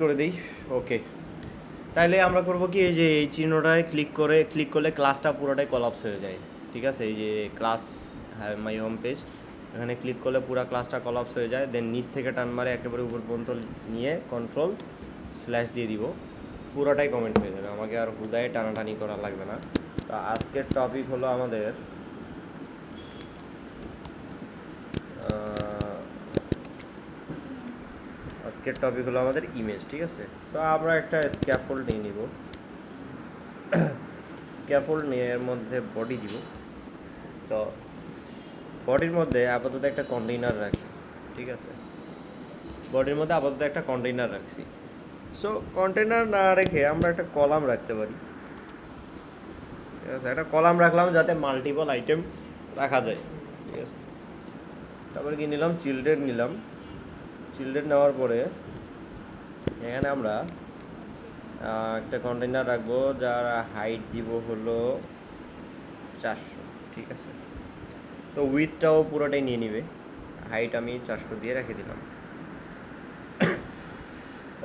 করে দিই। ওকে, তাইলে আমরা করব কি, এই যে এই চিহ্নটায় ক্লিক করলে ক্লাসটা পুরোটাই কলাপস হয়ে যায়। ঠিক আছে, এই যে ক্লাস, হ্যাঁ, মাই হোম পেজ, এখানে ক্লিক করলে পুরো ক্লাসটা কলাপস হয়ে যায়। দেন নিচ থেকে টান মারে একেবারে উপর পর্যন্ত নিয়ে কন্ট্রোল স্ল্যাশ দিয়ে দিব, পুরোটাই কমেন্ট হয়ে যাবে, আমাকে আর হুদায় টানাটানি করা লাগবে না। তো আজকের টপিক হলো আমাদের ইমেজ। ঠিক আছে, সো আমরা একটা স্ক্যাফোল্ড নিয়ে নিব। স্ক্যাফোল্ড নিয়ে এর মধ্যে বডি দিব। তো বডির মধ্যে আপাতত একটা কন্টেইনার রাখি। ঠিক আছে, বডির মধ্যে আপাতত একটা কন্টেইনার রাখছি। সো কন্টেইনার না রেখে আমরা একটা কলাম রাখতে পারি। ঠিক আছে, একটা কলাম রাখলাম যাতে মাল্টিপল আইটেম রাখা যায়। ঠিক আছে, তারপরে কি নিলাম, চিলড্রেন নিলাম। চিলড্রেন নেওয়ার পরে এখানে আমরা একটা কন্টেইনার রাখবো, যার হাইট দিব হলো 400। ঠিক আছে, তো উইথটাও পুরোটাই নিয়ে নিবে, হাইট আমি 400 দিয়ে রেখে দিলাম।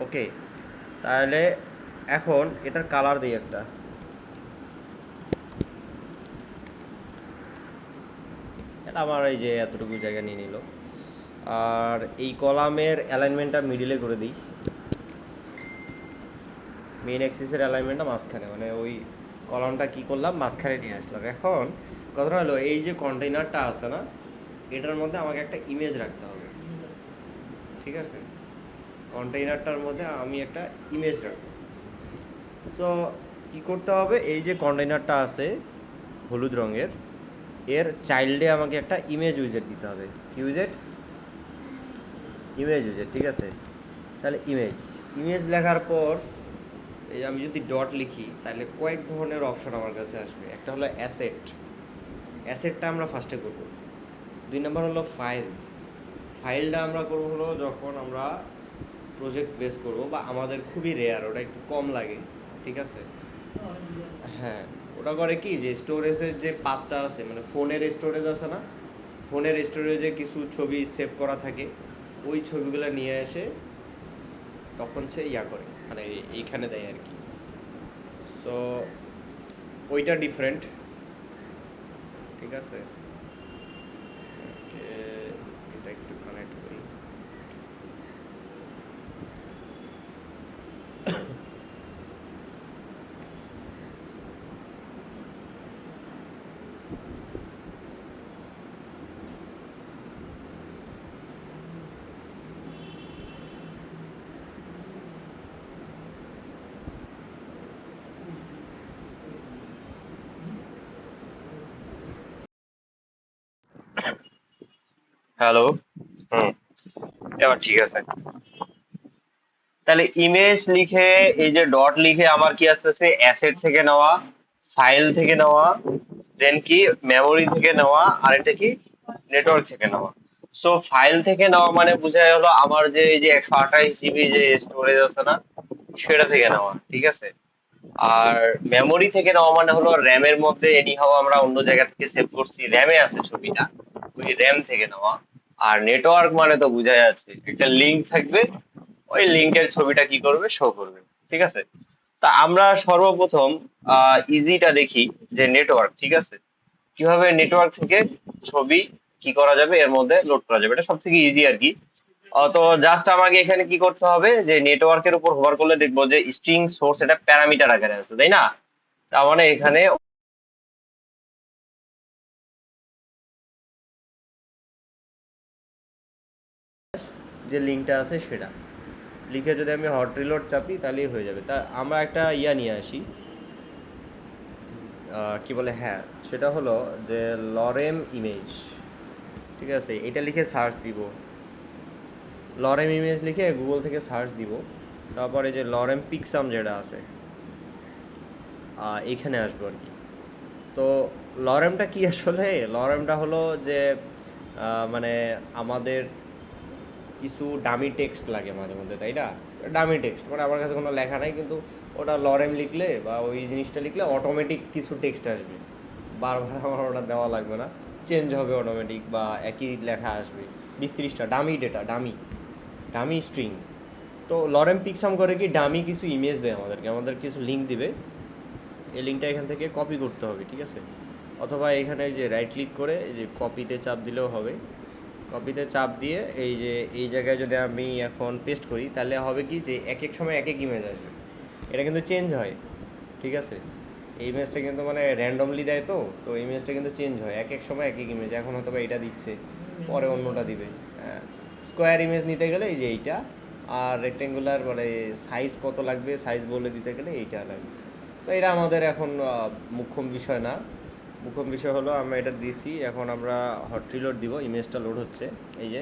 ওকে, তাহলে এখন এটার কালার দিই একটা। এটা আমার এই যে এতটুকু জায়গা নিয়ে নিল। আর এই কলামের অ্যালাইনমেন্টটা মিডিলে করে দিই, মেইন অ্যাক্সিসের অ্যালাইনমেন্টটা মাঝখানে, মানে ওই কলামটা কি করলাম, মাঝখানে নিয়ে আসলাম। এখন কথা হলো, এই যে কন্টেইনারটা আছে না, এটার মধ্যে আমাকে একটা ইমেজ রাখতে হবে। ঠিক আছে, কন্টেইনারটার মধ্যে আমি একটা ইমেজ রাখবো। সো কী করতে হবে, এই যে কন্টেইনারটা আছে হলুদ রঙের, এর চাইল্ডে আমাকে একটা ইমেজ উইজেট দিতে হবে। কি উইজেট? ইমেজ উইজেট। ঠিক আছে, তাহলে ইমেজ লেখার পর এই আমি যদি ডট লিখি, তাহলে কয়েক ধরনের অপশন আমার কাছে আসবে। একটা হলো অ্যাসেটটা আমরা ফার্স্টে করব। 2 নম্বর হলো ফাইলটা আমরা করবো হলো যখন আমরা প্রজেক্ট বেস করব, বা আমাদের খুবই রেয়ার, ওটা একটু কম লাগে। ঠিক আছে, হ্যাঁ, ওটা করে কি, যে স্টোরেজের যে পাথটা আছে, মানে ফোনের স্টোরেজ আছে না, ফোনের স্টোরেজে কিছু ছবি সেভ করা থাকে, ওই ছবিগুলো নিয়ে এসে তখন সে করে, মানে এইখানে দেয় আর কি। সো ওইটা ডিফারেন্ট। ঠিক আছে, এটা একটু কানেক্ট করি। হ্যালো, হুম, এবার ঠিক আছে। তাহলে ইমেজ লিখে, এই যে ডট লিখে আমার কি আসতেছে, অ্যাসেট থেকে নেওয়া, ফাইল থেকে নেওয়া, দেন কি মেমোরি থেকে নেওয়া, আর এটা কি নেটওয়ার্ক থেকে নেওয়া। সো ফাইল থেকে নেওয়া মানে বোঝায় হলো আমার যে এই যে 128 জিবি যে স্টোরেজ আছে না, সেটা থেকে নেওয়া। ঠিক আছে, আর মেমোরি থেকে নেওয়া মানে হলো র্যামের মধ্যে এনিহাও আমরা অন্য জায়গা থেকে সেভ করছি, র্যামে আছে ছবিটা, ওই র্যাম থেকে নেওয়া। আর নেটওয়ার্ক মানে তো বোঝা যাচ্ছে, একটা লিঙ্ক থাকবে, ওই লিঙ্কের ছবিটা কি করবে, শো করবে। ঠিক আছে, তা আমরা সর্বপ্রথম ইজিটা দেখি, যে নেটওয়ার্ক। ঠিক আছে, কিভাবে নেটওয়ার্ক থেকে ছবি কি করা যাবে, এর মধ্যে লোড করা যাবে, এটা সব থেকে ইজি আর কি। তো জাস্ট আমাকে এখানে কি করতে হবে, যে নেটওয়ার্কের উপর হোভার করলে দেখবো যে স্ট্রিং সোর্স এটা প্যারামিটার আকারে আছে, তাই না? তার মানে এখানে যে লিঙ্কটা আছে সেটা লিখে যদি আমি হট রিলোড চাপি, তাহলেই হয়ে যাবে। তা আমরা একটা নিয়ে আসি, কি বলে, হ্যাঁ, সেটা হলো যে লরেম ইমেজ। ঠিক আছে, এটা লিখে সার্চ দিব, লরেম ইমেজ লিখে গুগল থেকে সার্চ দিব। তারপরে যে লরেম পিক্সাম যেটা আছে, এইখানে আসবো আর কি। তো লরেমটা কি আসলে, লরেমটা হলো যে মানে আমাদের কিছু ডামি টেক্সট লাগে মাঝে মধ্যে, তাই না? ডামি টেক্সট মানে আমার কাছে কোনো লেখা নাই, কিন্তু ওটা লরেম লিখলে বা ওই জিনিসটা লিখলে অটোমেটিক কিছু টেক্সট আসবে, বারবার আমার ওটা দেওয়া লাগবে না, চেঞ্জ হবে অটোমেটিক, বা একই লেখা আসবে। 20-30টা ডামি ডেটা, ডামি স্ট্রিং। তো লরেম পিক্সাম করে কি ডামি কিছু ইমেজ দেয় আমাদেরকে, আমাদের কিছু লিঙ্ক দিবে, এই লিঙ্কটা এখান থেকে কপি করতে হবে, ঠিক আছে? অথবা এখানে যে রাইট ক্লিক করে এই যে কপিতে চাপ দিলেও হবে। কপিতে চাপ দিয়ে এই যে এই জায়গায় যদি আমি এখন পেস্ট করি তাহলে হবে কি যে এক এক সময় এক এক ইমেজ আসবে, এটা কিন্তু চেঞ্জ হয়, ঠিক আছে? এই ইমেজটা কিন্তু মানে র্যান্ডমলি দেয়, তো তো ইমেজটা কিন্তু চেঞ্জ হয় এক এক সময় এক এক ইমেজ। এখন হয়তো বা এটা দিচ্ছে, পরে অন্যটা দিবে। হ্যাঁ, স্কোয়ার ইমেজ নিতে গেলে এই যে এইটা, আর রেক্টেঙ্গুলার মানে সাইজ কত লাগবে সাইজ বলে দিতে গেলে এইটা লাগবে। তো এটা আমাদের এখন মুখ্য বিষয় না, মুখ্য বিষয় হলো আমরা এটা দিছি, এখন আমরা হট রিলোড দিব, ইমেজটা লোড হচ্ছে, এই যে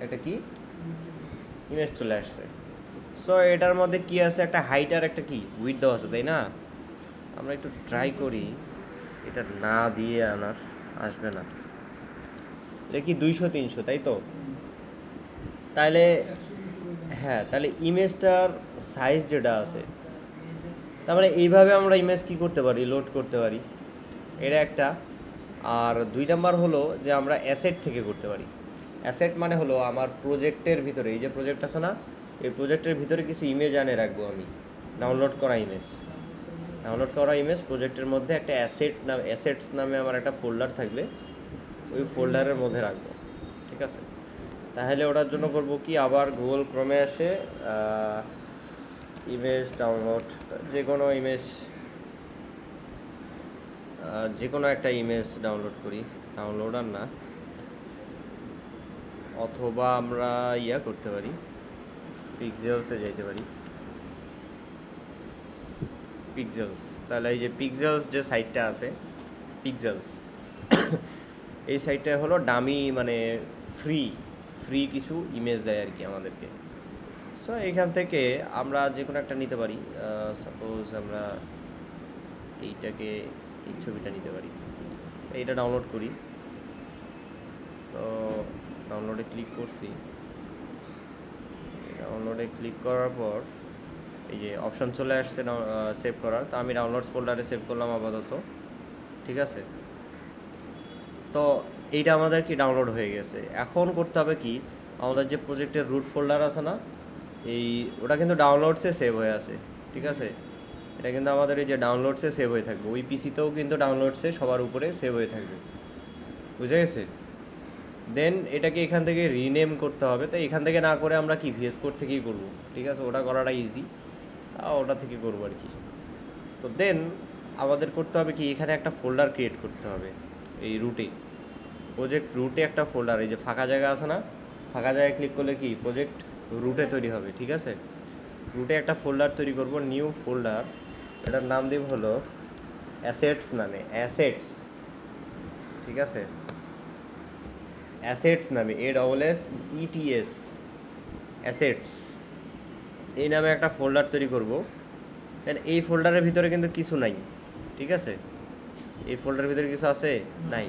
একটা কি ইমেজ চলে আসছে। সো এটার মধ্যে কি আছে, একটা হাইট আর একটা কি উইথ দেওয়া আছে, তাই না? আমরা একটু ট্রাই করি এটা না দিয়ে আনার, আসবে না। এটা কি 200-300, তাই তো? তাহলে হ্যাঁ, তাহলে ইমেজটার সাইজ যেটা আছে, তার মানে এইভাবে আমরা ইমেজ কি করতে পারি, লোড করতে পারি, এটা একটা। আর 2 নাম্বার হলো যে আমরা অ্যাসেট থেকে করতে পারি। অ্যাসেট মানে হলো আমার প্রজেক্টের ভিতরে, এই যে প্রজেক্ট আছে না, এই প্রজেক্টের ভিতরে কিছু ইমেজ আনে রাখবো আমি, ডাউনলোড করা ইমেজ। ডাউনলোড করা ইমেজ প্রজেক্টের মধ্যে একটা অ্যাসেটস নামে আমার একটা ফোল্ডার থাকবে, ওই ফোল্ডারের মধ্যে রাখবো, ঠিক আছে? তাহলে ওটার জন্য করবো কি, আবার গুগল ক্রোমে আসে ইমেজ ডাউনলোড, যে কোনো ইমেজ, যে কোনো একটা ইমেজ ডাউনলোড করি, ডাউনলোড আর না, অথবা আমরা ইয়া করতে পারি, পিক্সেলসে যাইতে পারি, পিক্সেলস। তাহলে এই যে পিক্সেলস যে সাইটটা আছে, পিক্সেলস এই সাইটটা হলো ডামি মানে ফ্রি ফ্রি কিছু ইমেজ দেয় আর কি আমাদেরকে। সো এইখান থেকে আমরা যে কোনো একটা নিতে পারি, সাপোজ আমরা এইটাকে, এই ছবিটা নিতে পারি, তো এইটা ডাউনলোড করি। তো ডাউনলোডে ক্লিক করছি, ডাউনলোডে ক্লিক করার পর এই যে অপশান চলে আসছে সেভ করার, তো আমি ডাউনলোডস ফোল্ডারে সেভ করলাম আপাতত, ঠিক আছে? তো এইটা আমাদের কি ডাউনলোড হয়ে গেছে। এখন করতে হবে কি, আমাদের যে প্রজেক্টের রুট ফোল্ডার আছে না, এই ওটা কিন্তু ডাউনলোডসে সেভ হয়ে আছে, ঠিক আছে? এটা কিন্তু আমাদের এই যে ডাউনলোডসে সেভ হয়ে থাকবে, ওই পিসিতেও কিন্তু ডাউনলোডসে সবার উপরে সেভ হয়ে থাকবে, বুঝে গেছে? দেন এটাকে এখান থেকে রিনেম করতে হবে, তো এখান থেকে না করে আমরা কি ভিএস কোড থেকেই করব, ঠিক আছে? ওটা করাটা ইজি, ওটা থেকে করবো আর কি। তো দেন আমাদের করতে হবে কি, এখানে একটা ফোল্ডার ক্রিয়েট করতে হবে, এই রুটে, প্রজেক্ট রুটে একটা ফোল্ডার, এই যে ফাঁকা জায়গা আছে না, ফাঁকা জায়গায় ক্লিক করলে কি প্রজেক্ট রুটে তৈরি হবে, ঠিক আছে? রুটে একটা ফোল্ডার তৈরি করব, নিউ ফোল্ডার, এটার নাম দিব হলো অ্যাসেটস নামে, অ্যাসেটস, ঠিক আছে? অ্যাসেটস নামে, ASSETS, অ্যাসেটস, এই নামে একটা ফোল্ডার তৈরি করব। দেন এই ফোল্ডারের ভিতরে কিন্তু কিছু নাই, ঠিক আছে? এই ফোল্ডারের ভিতরে কিছু আছে নাই।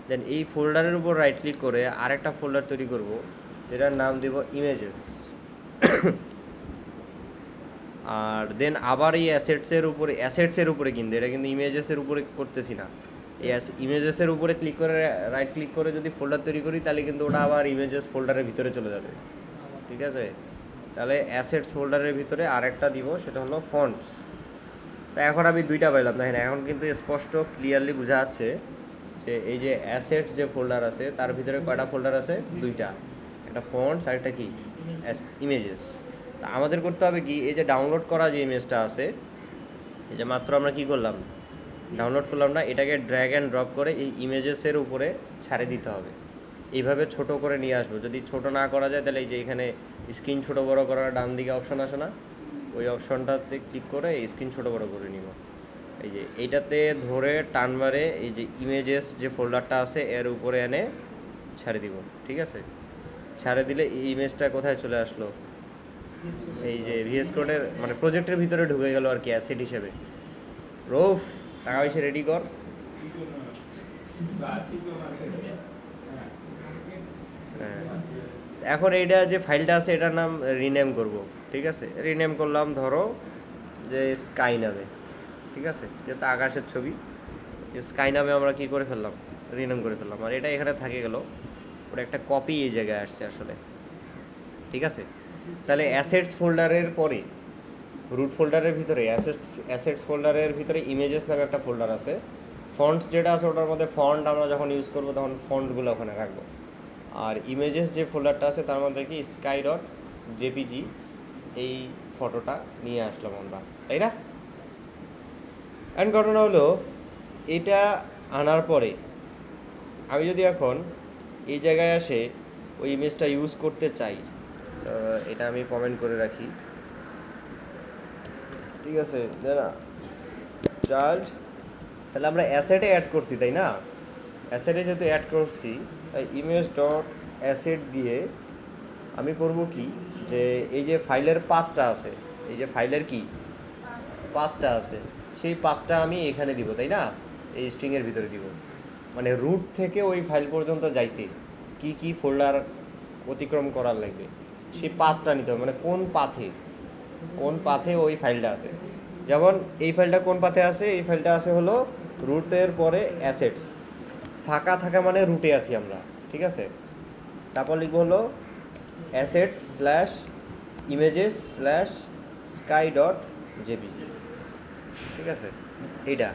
দেন এই ফোল্ডারের উপর রাইট ক্লিক করে আরেকটা ফোল্ডার তৈরি করব, যেটার নাম দেব ইমেজেস। আর দেন আবার এই অ্যাসেটসের উপরে কিন্তু, এটা কিন্তু ইমেজেসের উপরে করতেছি না, এই ইমেজেসের উপরে ক্লিক করে রাইট ক্লিক করে যদি ফোল্ডার তৈরি করি তাহলে কিন্তু ওটা আবার ইমেজেস ফোল্ডারের ভিতরে চলে যাবে, ঠিক আছে? তাহলে অ্যাসেটস ফোল্ডারের ভিতরে আরেকটা দিব, সেটা হলো ফন্টস। তা এখন আমি দুইটা পাইলাম, দেখেন এখন কিন্তু স্পষ্ট ক্লিয়ারলি বোঝা যাচ্ছে যে এই যে অ্যাসেটস যে ফোল্ডার আছে তার ভিতরে কয়টা ফোল্ডার আছে, দুইটা, একটা ফন্টস আর একটা কি ইমেজেস। তা আমাদের করতে হবে কি, এই যে ডাউনলোড করা যে ইমেজটা আছে, এই যে মাত্র আমরা কি করলাম, ডাউনলোড করলাম না, এটাকে ড্র্যাগ অ্যান্ড ড্রপ করে এই ইমেজেসের উপরে ছাড়ে দিতে হবে, এইভাবে ছোট করে নিয়ে আসবো। যদি ছোট না করা যায় তাহলে এই যে এখানে স্ক্রিন ছোট বড় করার ডান দিকে অপশন আসে না, ওই অপশনটাতে ক্লিক করে স্ক্রিন ছোট বড় করে নিব। এই যে এইটাতে ধরে টান মারে এই যে ইমেজেস যে ফোল্ডারটা আছে এর উপরে এনে ছাড়ে দিব, ঠিক আছে? ছাড়ে দিলে এই ইমেজটা কোথায় চলে আসলো, এই যে ভিএস কোডের মানে প্রজেক্টের ভিতরে ঢুকে গেল আর কি, অ্যাসেট হিসেবে। রৌফ, টাকা পয়সা রেডি কর। হ্যাঁ, এখন এইটা যে ফাইলটা আছে এটার নাম রিনেম করব, ঠিক আছে? রিনেম করলাম ধরো যে স্কাই নামে, ঠিক আছে? যেহেতু আকাশের ছবি, স্কাই নামে আমরা কি করে ফেললাম, রিনেম করে ফেললাম। আর এটা এখানে থাকে গেল, ওটা একটা কপি এই জায়গায় আসছে আসলে, ঠিক আছে? তাহলে অ্যাসেটস ফোল্ডারের পরে রুট ফোল্ডারের ভিতরে অ্যাসেটস ফোল্ডারের ভিতরে ইমেজেস নামে একটা ফোল্ডার আছে। ফন্টস যেটা আছে ওটার মধ্যে ফন্ট আমরা যখন ইউজ করবো তখন ফন্টগুলো ওখানে রাখবো। আর ইমেজেস যে ফোল্ডারটা আছে তার মধ্যে কি স্কাই ডট জেপিজি এই ফটোটা নিয়ে আসলাম আমরা, তাই না? অ্যান্ড ঘটনা হলো এটা আনার পরে আমি যদি এখন এই জায়গায় আসে ওই ইমেজটা ইউজ করতে চাই, এটা আমি কমেন্ট করে রাখি, ঠিক আছে না চাইল্ড, তাহলে আমরা অ্যাসেটে অ্যাড করছি তাই না? অ্যাসেটে যেহেতু অ্যাড করছি তাই ইমেজ ডট অ্যাসেট দিয়ে আমি করব কি, যে এই যে ফাইলের পাথটা আছে, এই যে ফাইলের কি পাথটা আছে সেই পাথটা আমি এখানে দিব, তাই না? এই স্ট্রিংয়ের ভিতরে দিব, মানে রুট থেকে ওই ফাইল পর্যন্ত যাইতে কি কি ফোল্ডার অতিক্রম করার লাগবে সেই পাথটা নিতে হবে, মানে কোন পাথে ওই ফাইলটা আছে। যেমন এই ফাইলটা কোন পাথে আছে, এই ফাইলটা আছে হলো রুটের পরে অ্যাসেটস, ফাঁকা থাকা মানে রুটে আছি আমরা, ঠিক আছে? তারপর লিখবো হলো assets slash images slash sky dot JPG, ঠিক আছে? এইটা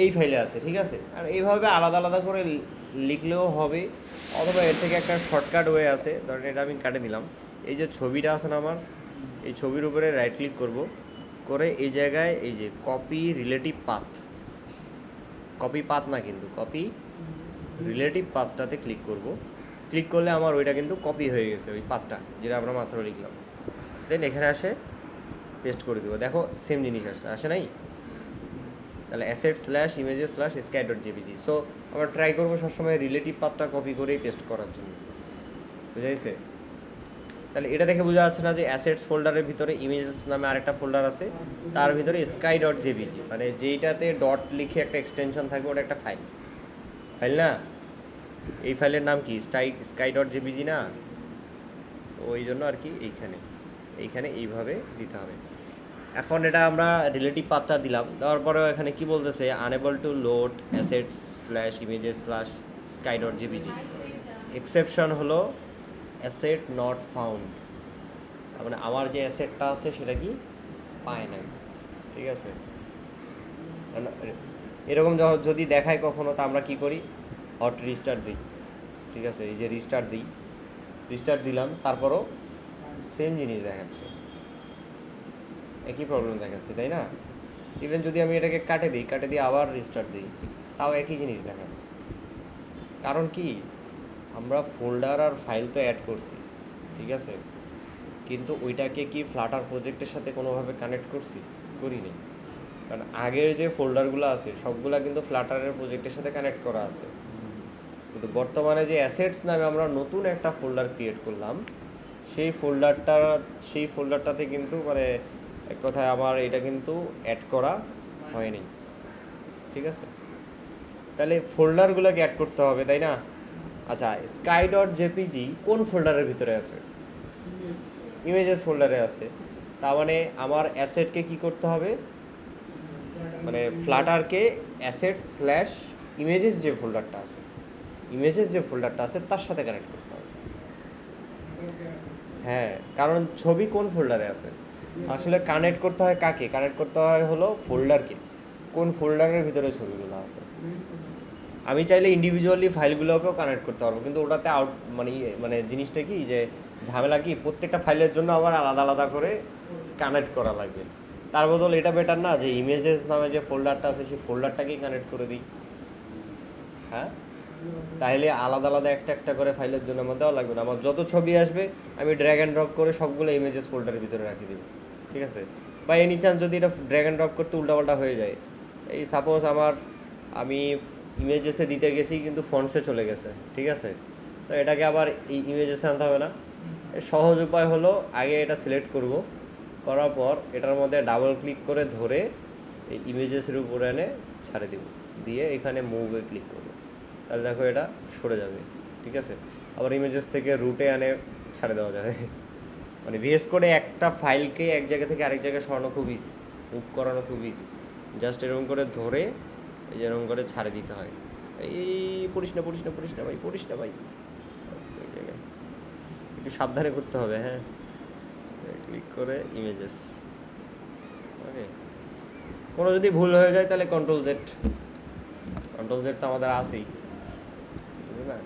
এই ফাইলে আছে, ঠিক আছে? আর এইভাবে আলাদা আলাদা করে লিখলেও হবে, অথবা এর থেকে একটা শর্টকাট ওয়ে আছে, ধরেন এটা আমি কাটে দিলাম। এই যে ছবিটা আছে না আমার, এই ছবির উপরে রাইট ক্লিক করব, করে এই জায়গায় এই যে কপি রিলেটিভ পাথ না কিন্তু কপি রিলেটিভ পাথটাতে ক্লিক করব। ক্লিক করলে আমার ওইটা কিন্তু কপি হয়ে গেছে, ওই পাথটা যেটা আমরা মাত্র লিখলাম। দেন এখানে আসে পেস্ট করে দেবো, দেখো সেম জিনিস আসে নাই? তাহলে asset slash images slash sky dot JPG. So আমরা ট্রাই করবো সবসময় রিলেটিভ পাথটা কপি করেই পেস্ট করার জন্য, বুঝা গেছে? তাহলে এটা দেখে বোঝা যাচ্ছে না যে অ্যাসেটস ফোল্ডারের ভিতরে ইমেজ নামে আরেকটা ফোল্ডার আছে, তার ভিতরে স্কাই ডট জেপিজি, মানে যেইটাতে ডট লিখে একটা এক্সটেনশন থাকবে, ওটা একটা ফাইল না? এই ফাইলের নাম কি স্কাই ডট জেপিজি না? তো ওই জন্য আর কি এইখানে এইভাবে দিতে হবে। এখন এটা আমরা রিলেটিভ পাথটা দিলাম, দেওয়ার পরেও এখানে কি বলতেছে, unable to load assets slash images slash sky dot JPG, exception হলো অ্যাসেট নট ফাউন্ড, তার মানে আমার যে অ্যাসেটটা আছে সেটা কি পায় নাই, ঠিক আছে? এরকম যদি দেখায় কখনো, তা আমরা কি করি, হট রিস্টার্ট দিই, ঠিক আছে? এই যে রিস্টার্ট দিলাম, তারপরও সেম জিনিস দেখাচ্ছে, একই প্রবলেম দেখাচ্ছে, তাই না? ইভেন যদি আমি এটাকে কাটে দিই আবার রিস্টার্ট দিই, তাও একই জিনিস দেখাবে। কারণ কি, আমরা ফোল্ডার আর ফাইল তো অ্যাড করছি, ঠিক আছে, কিন্তু ওইটাকে কি ফ্লাটার প্রজেক্টের সাথে কোনোভাবে কানেক্ট করিনি। কারণ আগের যে ফোল্ডারগুলো আছে সবগুলা কিন্তু ফ্লাটারের প্রজেক্টের সাথে কানেক্ট করা আছে, কিন্তু বর্তমানে যে অ্যাসেটস নামে আমরা নতুন একটা ফোল্ডার ক্রিয়েট করলাম, সেই ফোল্ডারটাতে কিন্তু মানে এক কথায় আমার এটা কিন্তু অ্যাড করা হয়নি, ঠিক আছে? তাহলে ফোল্ডারগুলোকে অ্যাড করতে হবে, তাই না? আচ্ছা, স্কাই ডট জেপিজি কোন ফোল্ডারের ভিতরে আছে? ইমেজেস ফোল্ডারে আছে। তার মানে আমার অ্যাসেটকে কি করতে হবে, মানে ফ্লাটারকে অ্যাসেটস স্ল্যাশ ইমেজেস যে ফোল্ডারটা আছে তার সাথে কানেক্ট করতে হবে। হ্যাঁ, কারণ ছবি কোন ফোল্ডারে আছে, আসলে কানেক্ট করতে হয় কাকে, কানেক্ট করতে হয় হলো ফোল্ডারকে, কোন ফোল্ডারের ভিতরে ছবিগুলো আছে। আমি চাইলে ইন্ডিভিজুয়ালি ফাইলগুলোকেও কানেক্ট করতে পারবো, কিন্তু ওটাতে মানে জিনিসটা কি, যে ঝামেলা কি, প্রত্যেকটা ফাইলের জন্য আবার আলাদা আলাদা করে কানেক্ট করা লাগবে। তার বদল এটা বেটার না যে ইমেজেস নামে যে ফোল্ডারটা আছে সেই ফোল্ডারটাকেই কানেক্ট করে দিই। হ্যাঁ, তাহলে আলাদা আলাদা একটা করে ফাইলের জন্য আমার দেওয়া লাগবে না। আমার যত ছবি আসবে আমি ড্র্যাগ অ্যান্ড ড্রপ করে সবগুলো ইমেজেস ফোল্ডারের ভিতরে রাখি দিব, ঠিক আছে? বা এনি চান্স যদি এটা ড্র্যাগ অ্যান্ড ড্রপ করতে উল্টাপাল্টা হয়ে যায়, এই সাপোজ আমি ইমেজেসে দিতে গেছি কিন্তু ফন্টসে চলে গেছে, ঠিক আছে? তো এটাকে আবার এই ইমেজেসে আনতে হবে না। এর সহজ উপায় হলো আগে এটা সিলেক্ট করব, করার পর এটার মধ্যে ডাবল ক্লিক করে ধরে এই ইমেজেসের উপরে এনে ছাড়ে দিব, দিয়ে এখানে মুভে ক্লিক করব, তাহলে দেখো এটা সরে যাবে, ঠিক আছে? আবার ইমেজেস থেকে রুটে এনে ছাড়ে দেওয়া যাবে। মানে ভিএস কোডে একটা ফাইলকে এক জায়গা থেকে আরেক জায়গায় সরানো খুব ইজি, মুভ করানো খুব ইজি। জাস্ট এরকম করে ধরে এরকম করে ছাড়ে দিতে হয়। এই পড়িস না ভাই, ওই জায়গায় একটু সাবধানে করতে হবে, হ্যাঁ। ক্লিক করে ইমেজেস, ওকে। কোনো যদি ভুল হয়ে যায় তাহলে কন্ট্রোল জেড, কন্ট্রোল জেড তো আমাদের আছেই, বুঝলে না?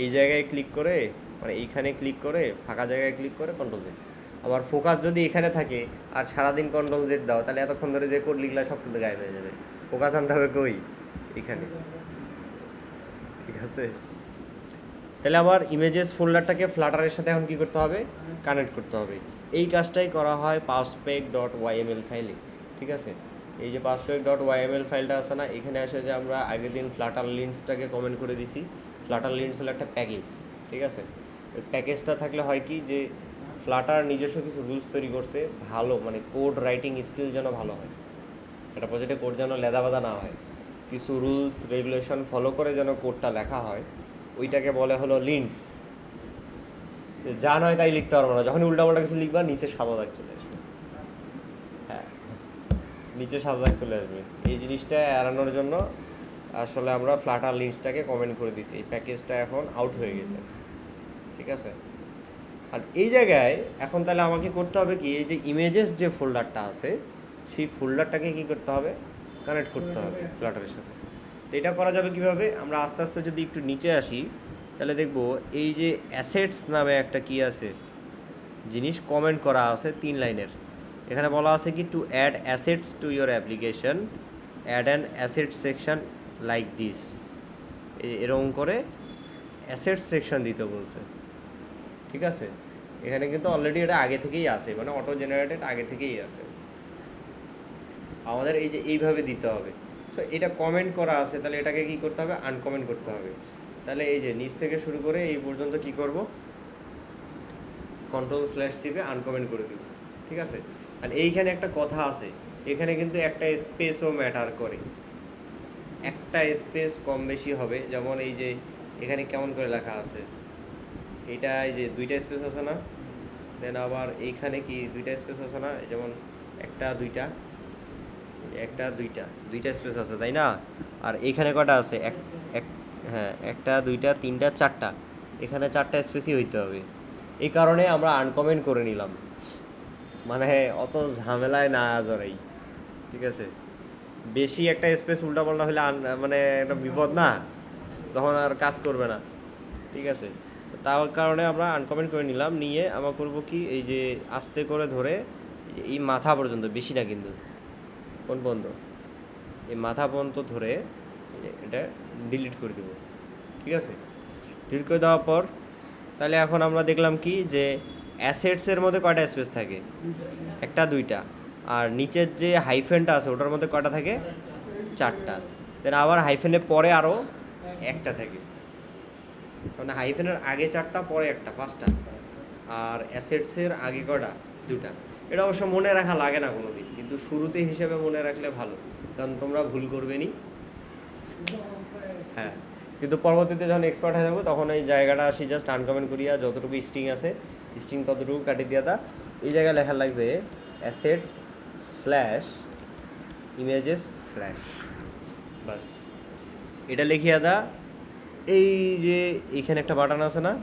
এই জায়গায় ক্লিক করে, মানে এইখানে ক্লিক করে ফাঁকা জায়গায় ক্লিক করে কন্ট্রোল জেড। আবার ফোকাস যদি এখানে থাকে আর সারাদিন কন্ট্রোল জেড দাও, তাহলে এতক্ষণ ধরে যে কোড লিখলা সব কিন্তু গায়েব হয়ে যাবে। ফোকাস আনতে হবে কই? এখানে, ঠিক আছে? তাহলে আবার ইমেজেস ফোল্ডারটাকে ফ্লাটারের সাথে এখন কী করতে হবে? কানেক্ট করতে হবে। এই কাজটাই করা হয় পাসপেক ডট ওয়াইএমএল ফাইলে, ঠিক আছে? এই যে পাসপেক ডট ওয়াইএমএল ফাইলটা আছে না, এখানে আসে যে আমরা আগের দিন ফ্লাটার লিন্কসটাকে কমেন্ট করে দিছি। ফ্লাটার লিন্কস হলো একটা প্যাকেজ, ঠিক আছে? ওই প্যাকেজটা থাকলে হয় কি, যে ফ্লাটার নিজস্ব কিছু রুলস তৈরি করছে, ভালো মানে কোড রাইটিং স্কিল যেন ভালো হয়, একটা প্রজেক্টে কোড যেন লেদাবাদা না হয়, কিছু রুলস রেগুলেশন ফলো করে যেন কোডটা লেখা হয়, ওইটাকে বলে হলো লিন্কস। যা নয় তাই লিখতে পারবো না, যখন উল্টাপাল্টা কিছু লিখবা নিচে সাদা দাগ চলে আসবে, হ্যাঁ, নিচে সাদা দাগ চলে আসবে। এই জিনিসটা এড়ানোর জন্য আসলে আমরা ফ্লাটার লিন্কসটাকে কমেন্ট করে দিছি। এই প্যাকেজটা এখন আউট হয়ে গেছে, ঠিক আছে? আর এই জায়গায় এখন তাহলে আমাকে করতে হবে কি, এই যে ইমেজেস যে ফোল্ডারটা আছে সেই ফোল্ডারটাকে কি করতে হবে? কানেক্ট করতে হবে ফ্লাটারের সাথে। তো এটা করা যাবে কিভাবে? আমরা আস্তে আস্তে যদি একটু নিচে আসি তাহলে দেখব এই যে অ্যাসেটস নামে একটা কি আছে জিনিস কমেন্ট করা আছে 3 লাইনের। এখানে বলা আছে কি, to add assets to your application add an asset section like this. এরকম করে অ্যাসেট সেকশন দিতে বলছে, ঠিক আছে? এখানে কিন্তু অলরেডি এটা আগে থেকেই আছে, মানে অটো জেনারেটেড আগে থেকেই আছে। আমাদের এই যে এইভাবে দিতে হবে। সো এটা কমেন্ট করা আছে, তাহলে এটাকে কি করতে হবে? আনকমেন্ট করতে হবে। তাহলে এই যে নিচ থেকে শুরু করে এই পর্যন্ত কি করব? কন্ট্রোল স্ল্যাশ চিপে আনকমেন্ট করে দেব, ঠিক আছে? আর এইখানে একটা কথা আছে, এখানে কিন্তু একটা স্পেসও ম্যাটার করে, একটা স্পেস কম বেশি হবে। যেমন এই যে এখানে কেমন করে লেখা আছে, এইটা এই যে 2টা স্পেস আছে না, দেন আবার এইখানে কি 2টা স্পেস আছে না, যেমন একটা দুইটা, একটা দুইটা স্পেস আছে, তাই না? আর এইখানে কটা আছে? এক এক হ্যাঁ, একটা দুইটা তিনটা চারটা, এখানে 4টা স্পেসই হইতে হবে। এই কারণে আমরা আনকমেন্ট করে নিলাম, মানে অত ঝামেলায় না জড়াই, ঠিক আছে? বেশি একটা স্পেস উল্টাপাল্টা হলে মানে একটা বিপদ না, তখন আর কাজ করবে না, ঠিক আছে? তার কারণে আমরা আনকমেন্ট করে নিলাম। নিয়ে আমরা করব কি, এই যে আস্তে করে ধরে এই মাথা পর্যন্ত, বেশি না কিন্তু, কোন পর্যন্ত? এই মাথা পর্যন্ত ধরে এটা ডিলিট করে দেব, ঠিক আছে? ডিলিট করে দেওয়ার পর তাহলে এখন আমরা দেখলাম কি, যে অ্যাসেটসের মধ্যে কয়টা স্পেস থাকে? একটা দুইটা। আর নিচের যে হাইফেনটা আছে ওটার মধ্যে কয়টা থাকে? 4টা। দেন আবার হাইফেনের পরে আরও একটা থাকে, মানে হাইফেনের আগে 4টা পরে একটা, 5টা। আর অ্যাসেটসের আগে কয়টা? 2টা। এটা অবশ্য মনে রাখা লাগে না কোনো দিন, কিন্তু শুরুতে হিসেবে মনে রাখলে ভালো, কারণ তোমরা ভুল করবে নি, হ্যাঁ। কিন্তু পরবর্তীতে যখন এক্সপার্ট হয়ে যাবো তখন এই জায়গাটা আসি জাস্ট আনকমেন্ট করিয়া যতটুকু স্ট্রিং আছে স্ট্রিং ততটুকু কাটিয়ে দিয়া দা। এই জায়গায় লেখা লাগবে অ্যাসেটস স্ল্যাশ ইমেজেস স্ল্যাশ, বাস। এটা লিখিয়া দা। এই যে এইখানে একটা বাটন আছে না,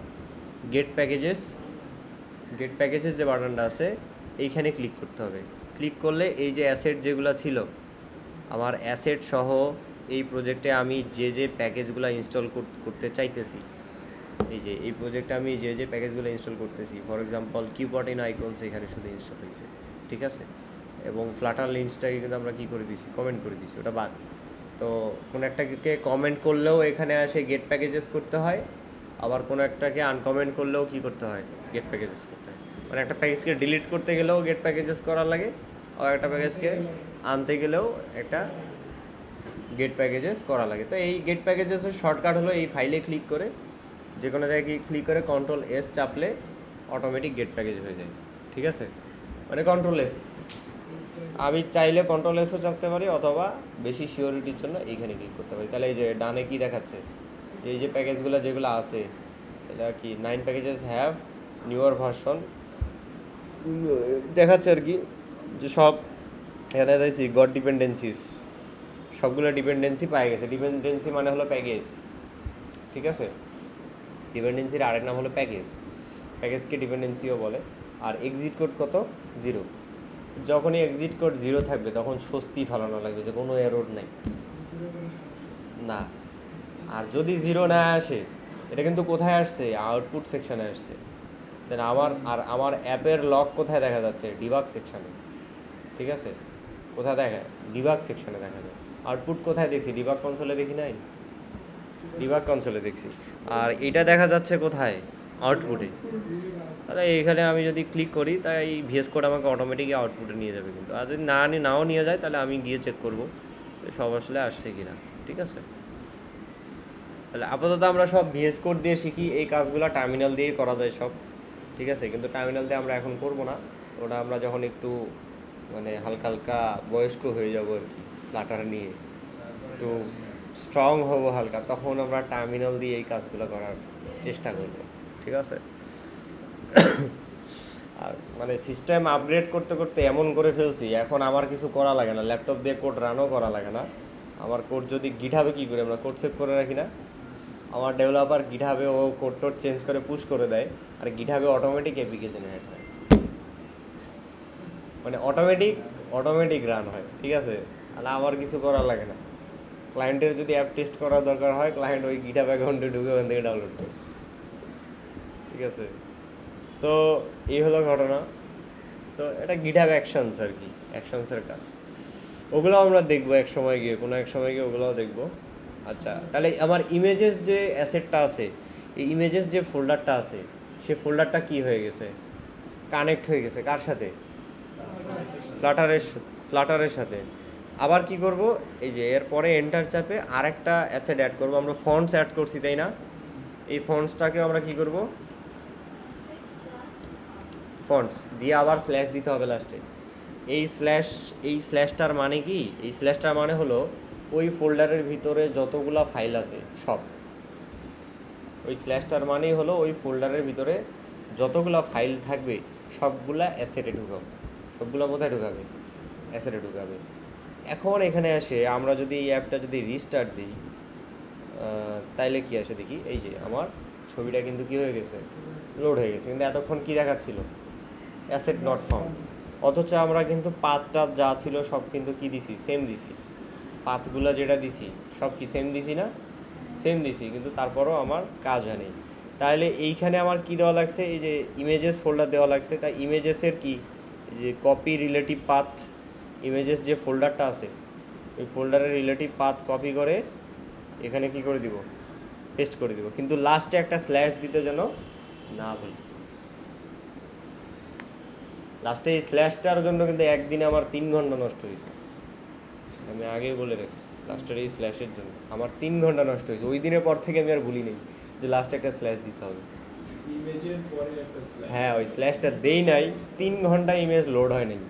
গেট প্যাকেজেস, গেট প্যাকেজেস যে বাটনটা আছে এইখানে ক্লিক করতে হবে। ক্লিক করলে এই যে অ্যাসেট যেগুলো ছিল, আমার অ্যাসেট সহ এই প্রজেক্টে আমি যে যে প্যাকেজগুলো ইনস্টল করতে চাইতেছি, এই যে এই প্রজেক্টে আমি যে যে প্যাকেজগুলো ইনস্টল করতেছি, ফর এক্সাম্পল কিউবট ইন আইকনস এখানে শুধু ইনস্টল হয়েছে, ঠিক আছে? এবং ফ্লাটার লিন্কসটাকে কিন্তু আমরা কী করে দিছি? কমেন্ট করে দিছি, ওটা বাদ। তো কোনো একটাকে কমেন্ট করলেও এখানে আসে গেট প্যাকেজেস করতে হয়, আবার কোনো একটাকে আনকমেন্ট করলেও কী করতে হয়? গেট প্যাকেজেস করতে হয়। মানে একটা প্যাকেজকে ডিলিট করতে গেলেও গেট প্যাকেজেস করার লাগে, আর একটা প্যাকেজকে আনতে গেলেও একটা গেট প্যাকেজেস করা লাগে। তো এই গেট প্যাকেজেসের শর্টকাট হলো এই ফাইলে ক্লিক করে, যে কোনো জায়গায় ক্লিক করে কন্ট্রোল এস চাপলে অটোমেটিক গেট প্যাকেজ হয়ে যায়, ঠিক আছে? মানে কন্ট্রোল এস, আমি চাইলে কন্ট্রোল এসও চাপতে পারি, অথবা বেশি সিওরিটির জন্য এইখানে ক্লিক করতে পারি। তাহলে এই যে ডানে কি দেখাচ্ছে, এই যে প্যাকেজগুলো যেগুলো আছে, এটা কি 9 প্যাকেজেস হ্যাভ নিউয়ার ভার্সন দেখাচ্ছে আর কি, যে সব এখানে দেখছি গড ডিপেন্ডেন্সিস, সবগুলো ডিপেন্ডেন্সি পাই গেছে। ডিপেন্ডেন্সি মানে হলো প্যাকেজ, ঠিক আছে? ডিপেন্ডেন্সির আরেক নাম হলো প্যাকেজ। প্যাকেজকে ডিপেন্ডেন্সিও বলে। আর এক্সিট কোড কত? 0। যখনই এক্সিট কোড 0 থাকবে তখন স্বস্তি ফালানো লাগবে যে কোনো এরর নাই না। আর যদি 0 না আসে, এটা কিন্তু কোথায় আসছে? আউটপুট সেকশানে আসছে। দেন আমার অ্যাপের লক কোথায় দেখা যাচ্ছে? ডিবাগ সেকশানে। ঠিক আছে, কোথায় দেখায়? ডিবাগ সেকশানে দেখা যায়। আউটপুট কোথায় দেখছি? ডিবাগ কনসোলে দেখি নাই? ডিবাগ কনসোলে দেখছি। আর এটা দেখা যাচ্ছে কোথায়? আউটপুটে। তাহলে এখানে আমি যদি ক্লিক করি তাই ভিএস কোড আমাকে অটোমেটিকই আউটপুটে নিয়ে যাবে। কিন্তু আর যদি নাও নিয়ে যায় তাহলে আমি গিয়ে চেক করবো সব আসলে আসছে কি না। ঠিক আছে, তাহলে আপাতত আমরা সব ভিএস কোড দিয়ে শিখি। এই কাজগুলো টার্মিনাল দিয়েই করা যায় সব। ঠিক আছে, কিন্তু টার্মিনাল দিয়ে আমরা এখন করবো না। ওটা আমরা যখন একটু মানে হালকা হালকা বয়স্ক হয়ে যাবো আর কি, ফ্লাটার নিয়ে একটু স্ট্রং হবো হালকা, তখন আমরা টার্মিনাল দিয়ে এই কাজগুলো করার চেষ্টা করব। ঠিক আছে, আর মানে সিস্টেম আপগ্রেড করতে করতে এমন করে ফেলছি এখন আমার কিছু করা লাগে না, ল্যাপটপ দিয়ে কোড রানও করা লাগে না। আমার কোড যদি গিটহাবে কী করে আমরা কোড সেভ করে রাখি না, আমার ডেভেলপার গিটহাবে ও কোড টোড চেঞ্জ করে পুশ করে দেয়, আর গিটহাবে অটোমেটিক এপিকে জেনারেট হয়, মানে অটোমেটিক রান হয়। ঠিক আছে, তাহলে আমার কিছু করা লাগে না। ক্লায়েন্টের যদি অ্যাপ টেস্ট করার দরকার হয়, ক্লায়েন্ট ওই গিটহাব অ্যাকাউন্টে ঢুকে ওখান থেকে ডাউনলোড করে। ঠিক আছে, সো এই হলো ঘটনা। তো এটা গিটহাব অ্যাকশনস আর কি, অ্যাকশনসের কাজ। ওগুলো আমরা দেখবো এক সময় গিয়ে, কোনো এক সময় গিয়ে ওগুলোও দেখবো। আচ্ছা, তাহলে আমার ইমেজেস যে অ্যাসেটটা আছে, এই ইমেজেস যে ফোল্ডারটা আছে, সে ফোল্ডারটা কি হয়ে গেছে? কানেক্ট হয়ে গেছে কার সাথে? ফ্লাটারের সাথে। আবার কি করব, এই যে এরপরে এন্টার চাপে আরেকটা অ্যাসেট অ্যাড করব। আমরা ফন্টস অ্যাড করছি তাই না? এই ফন্টসটাকে আমরা কি করব, ফন্টস দিয়ে আবার স্ল্যাশ দিতে হবে লাস্টে। এই স্ল্যাশটার মানে কি? এই স্ল্যাশটার মানে হলো ওই ফোল্ডারের ভিতরে যতগুলা ফাইল আছে সব, ওই স্ল্যাশটার মানেই হলো ওই ফোল্ডারের ভিতরে যতগুলা ফাইল থাকবে সবগুলা অ্যাসেটে ঢুকাবে। সবগুলো কোথায় ঢুকাবে? অ্যাসেটে ঢুকাবে। এখন এখানে আসে আমরা যদি এই অ্যাপটা যদি রিস্টার্ট দিই, তাইলে কি আসে দেখি, এই যে আমার ছবিটা কিন্তু কি হয়ে গেছে? লোড হয়ে গেছে। কিন্তু এতক্ষণ কি দেখাচ্ছিল? Asset not found. অথচ আমরা কিন্তু পাথটা যা ছিল সব কিন্তু কি দিছি? সেম দিছি। পাথগুলো যেটা দিছি সব কি সেম দিছি না? সেম দিছি, কিন্তু তারপরও আমার কাজ হয়নি। তাহলে এইখানে আমার কি দেওয়া লাগছে? এই যে ইমেজেস ফোল্ডার দেওয়া লাগছে। তাই ইমেজেসের কি, এই যে কপি রিলেটিভ পাথ, ইমেজেস যে ফোল্ডারটা আছে ওই ফোল্ডারের রিলেটিভ পাথ কপি করে এখানে কি করে দিব? পেস্ট করে দিব। কিন্তু লাস্টে একটা স্ল্যাশ দিতে যেন না ভুলি। লাস্টে এই স্ল্যাশটার জন্য কিন্তু একদিনে আমার 3 ঘন্টা নষ্ট হয়েছে। আমি আগেই বলে রাখি, লাস্টের এই স্ল্যাশের জন্য আমার 3 ঘন্টা নষ্ট হয়েছে। ওই দিনের পর থেকে আমি আর ভুলি নেই যে লাস্টে একটা স্ল্যাশ দিতে হবে। হ্যাঁ, ওই স্ল্যাশটা দেই নাই, 3 ঘন্টা ইমেজ লোড হয় নাই।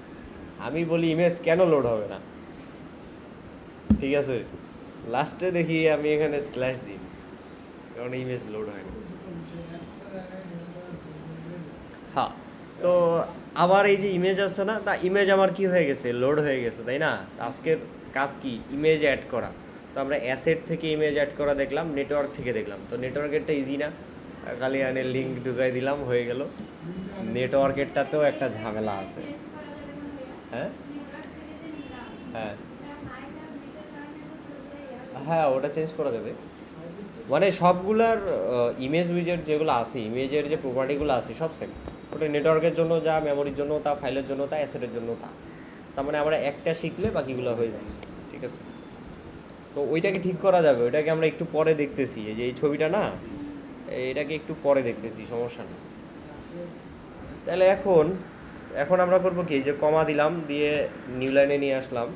আমি বলি ইমেজ কেন লোড হবে না? ঠিক আছে, লাস্টে দেখি আমি এখানে স্ল্যাশ দিই, কারণ ইমেজ লোড হয় না। হ্যাঁ, তো আবার এই যে ইমেজ আছে না, তা ইমেজ আমার কি হয়ে গেছে? লোড হয়ে গেছে, তাই না? আজকের কাজ কি? ইমেজ অ্যাড করা। তো আমরা অ্যাসেট থেকে ইমেজ অ্যাড করা দেখলাম, নেটওয়ার্ক থেকে দেখলাম। তো নেটওয়ার্কেরটা ইজি না, খালি আনে লিঙ্ক ঢুকাই দিলাম, হয়ে গেল। নেটওয়ার্কেরটাতেও একটা ঝামেলা আছে। হ্যাঁ হ্যাঁ হ্যাঁ, ওটা চেঞ্জ করা যাবে। মানে সবগুলার ইমেজ উইজেট যেগুলো আছে, ইমেজের যে প্রপার্টিগুলো আছে সব সেম। ওটা নেটওয়ার্কের জন্য যা, মেমোরির জন্য তা, ফাইলের জন্য তা, অ্যাসেটের জন্য তা। তার মানে আমরা একটা শিখলে বাকিগুলো হয়ে যাচ্ছে। ঠিক আছে, তো ওইটাকে ঠিক করা যাবে, ওইটাকে আমরা একটু পরে দেখতেছি। এই যে এই ছবিটা না, এটাকে একটু পরে দেখতেছি, সমস্যা নেই। তাহলে এখন আমরা করবো কি, যে কমা দিলাম, দিয়ে নিউ লাইনে নিয়ে আসলাম।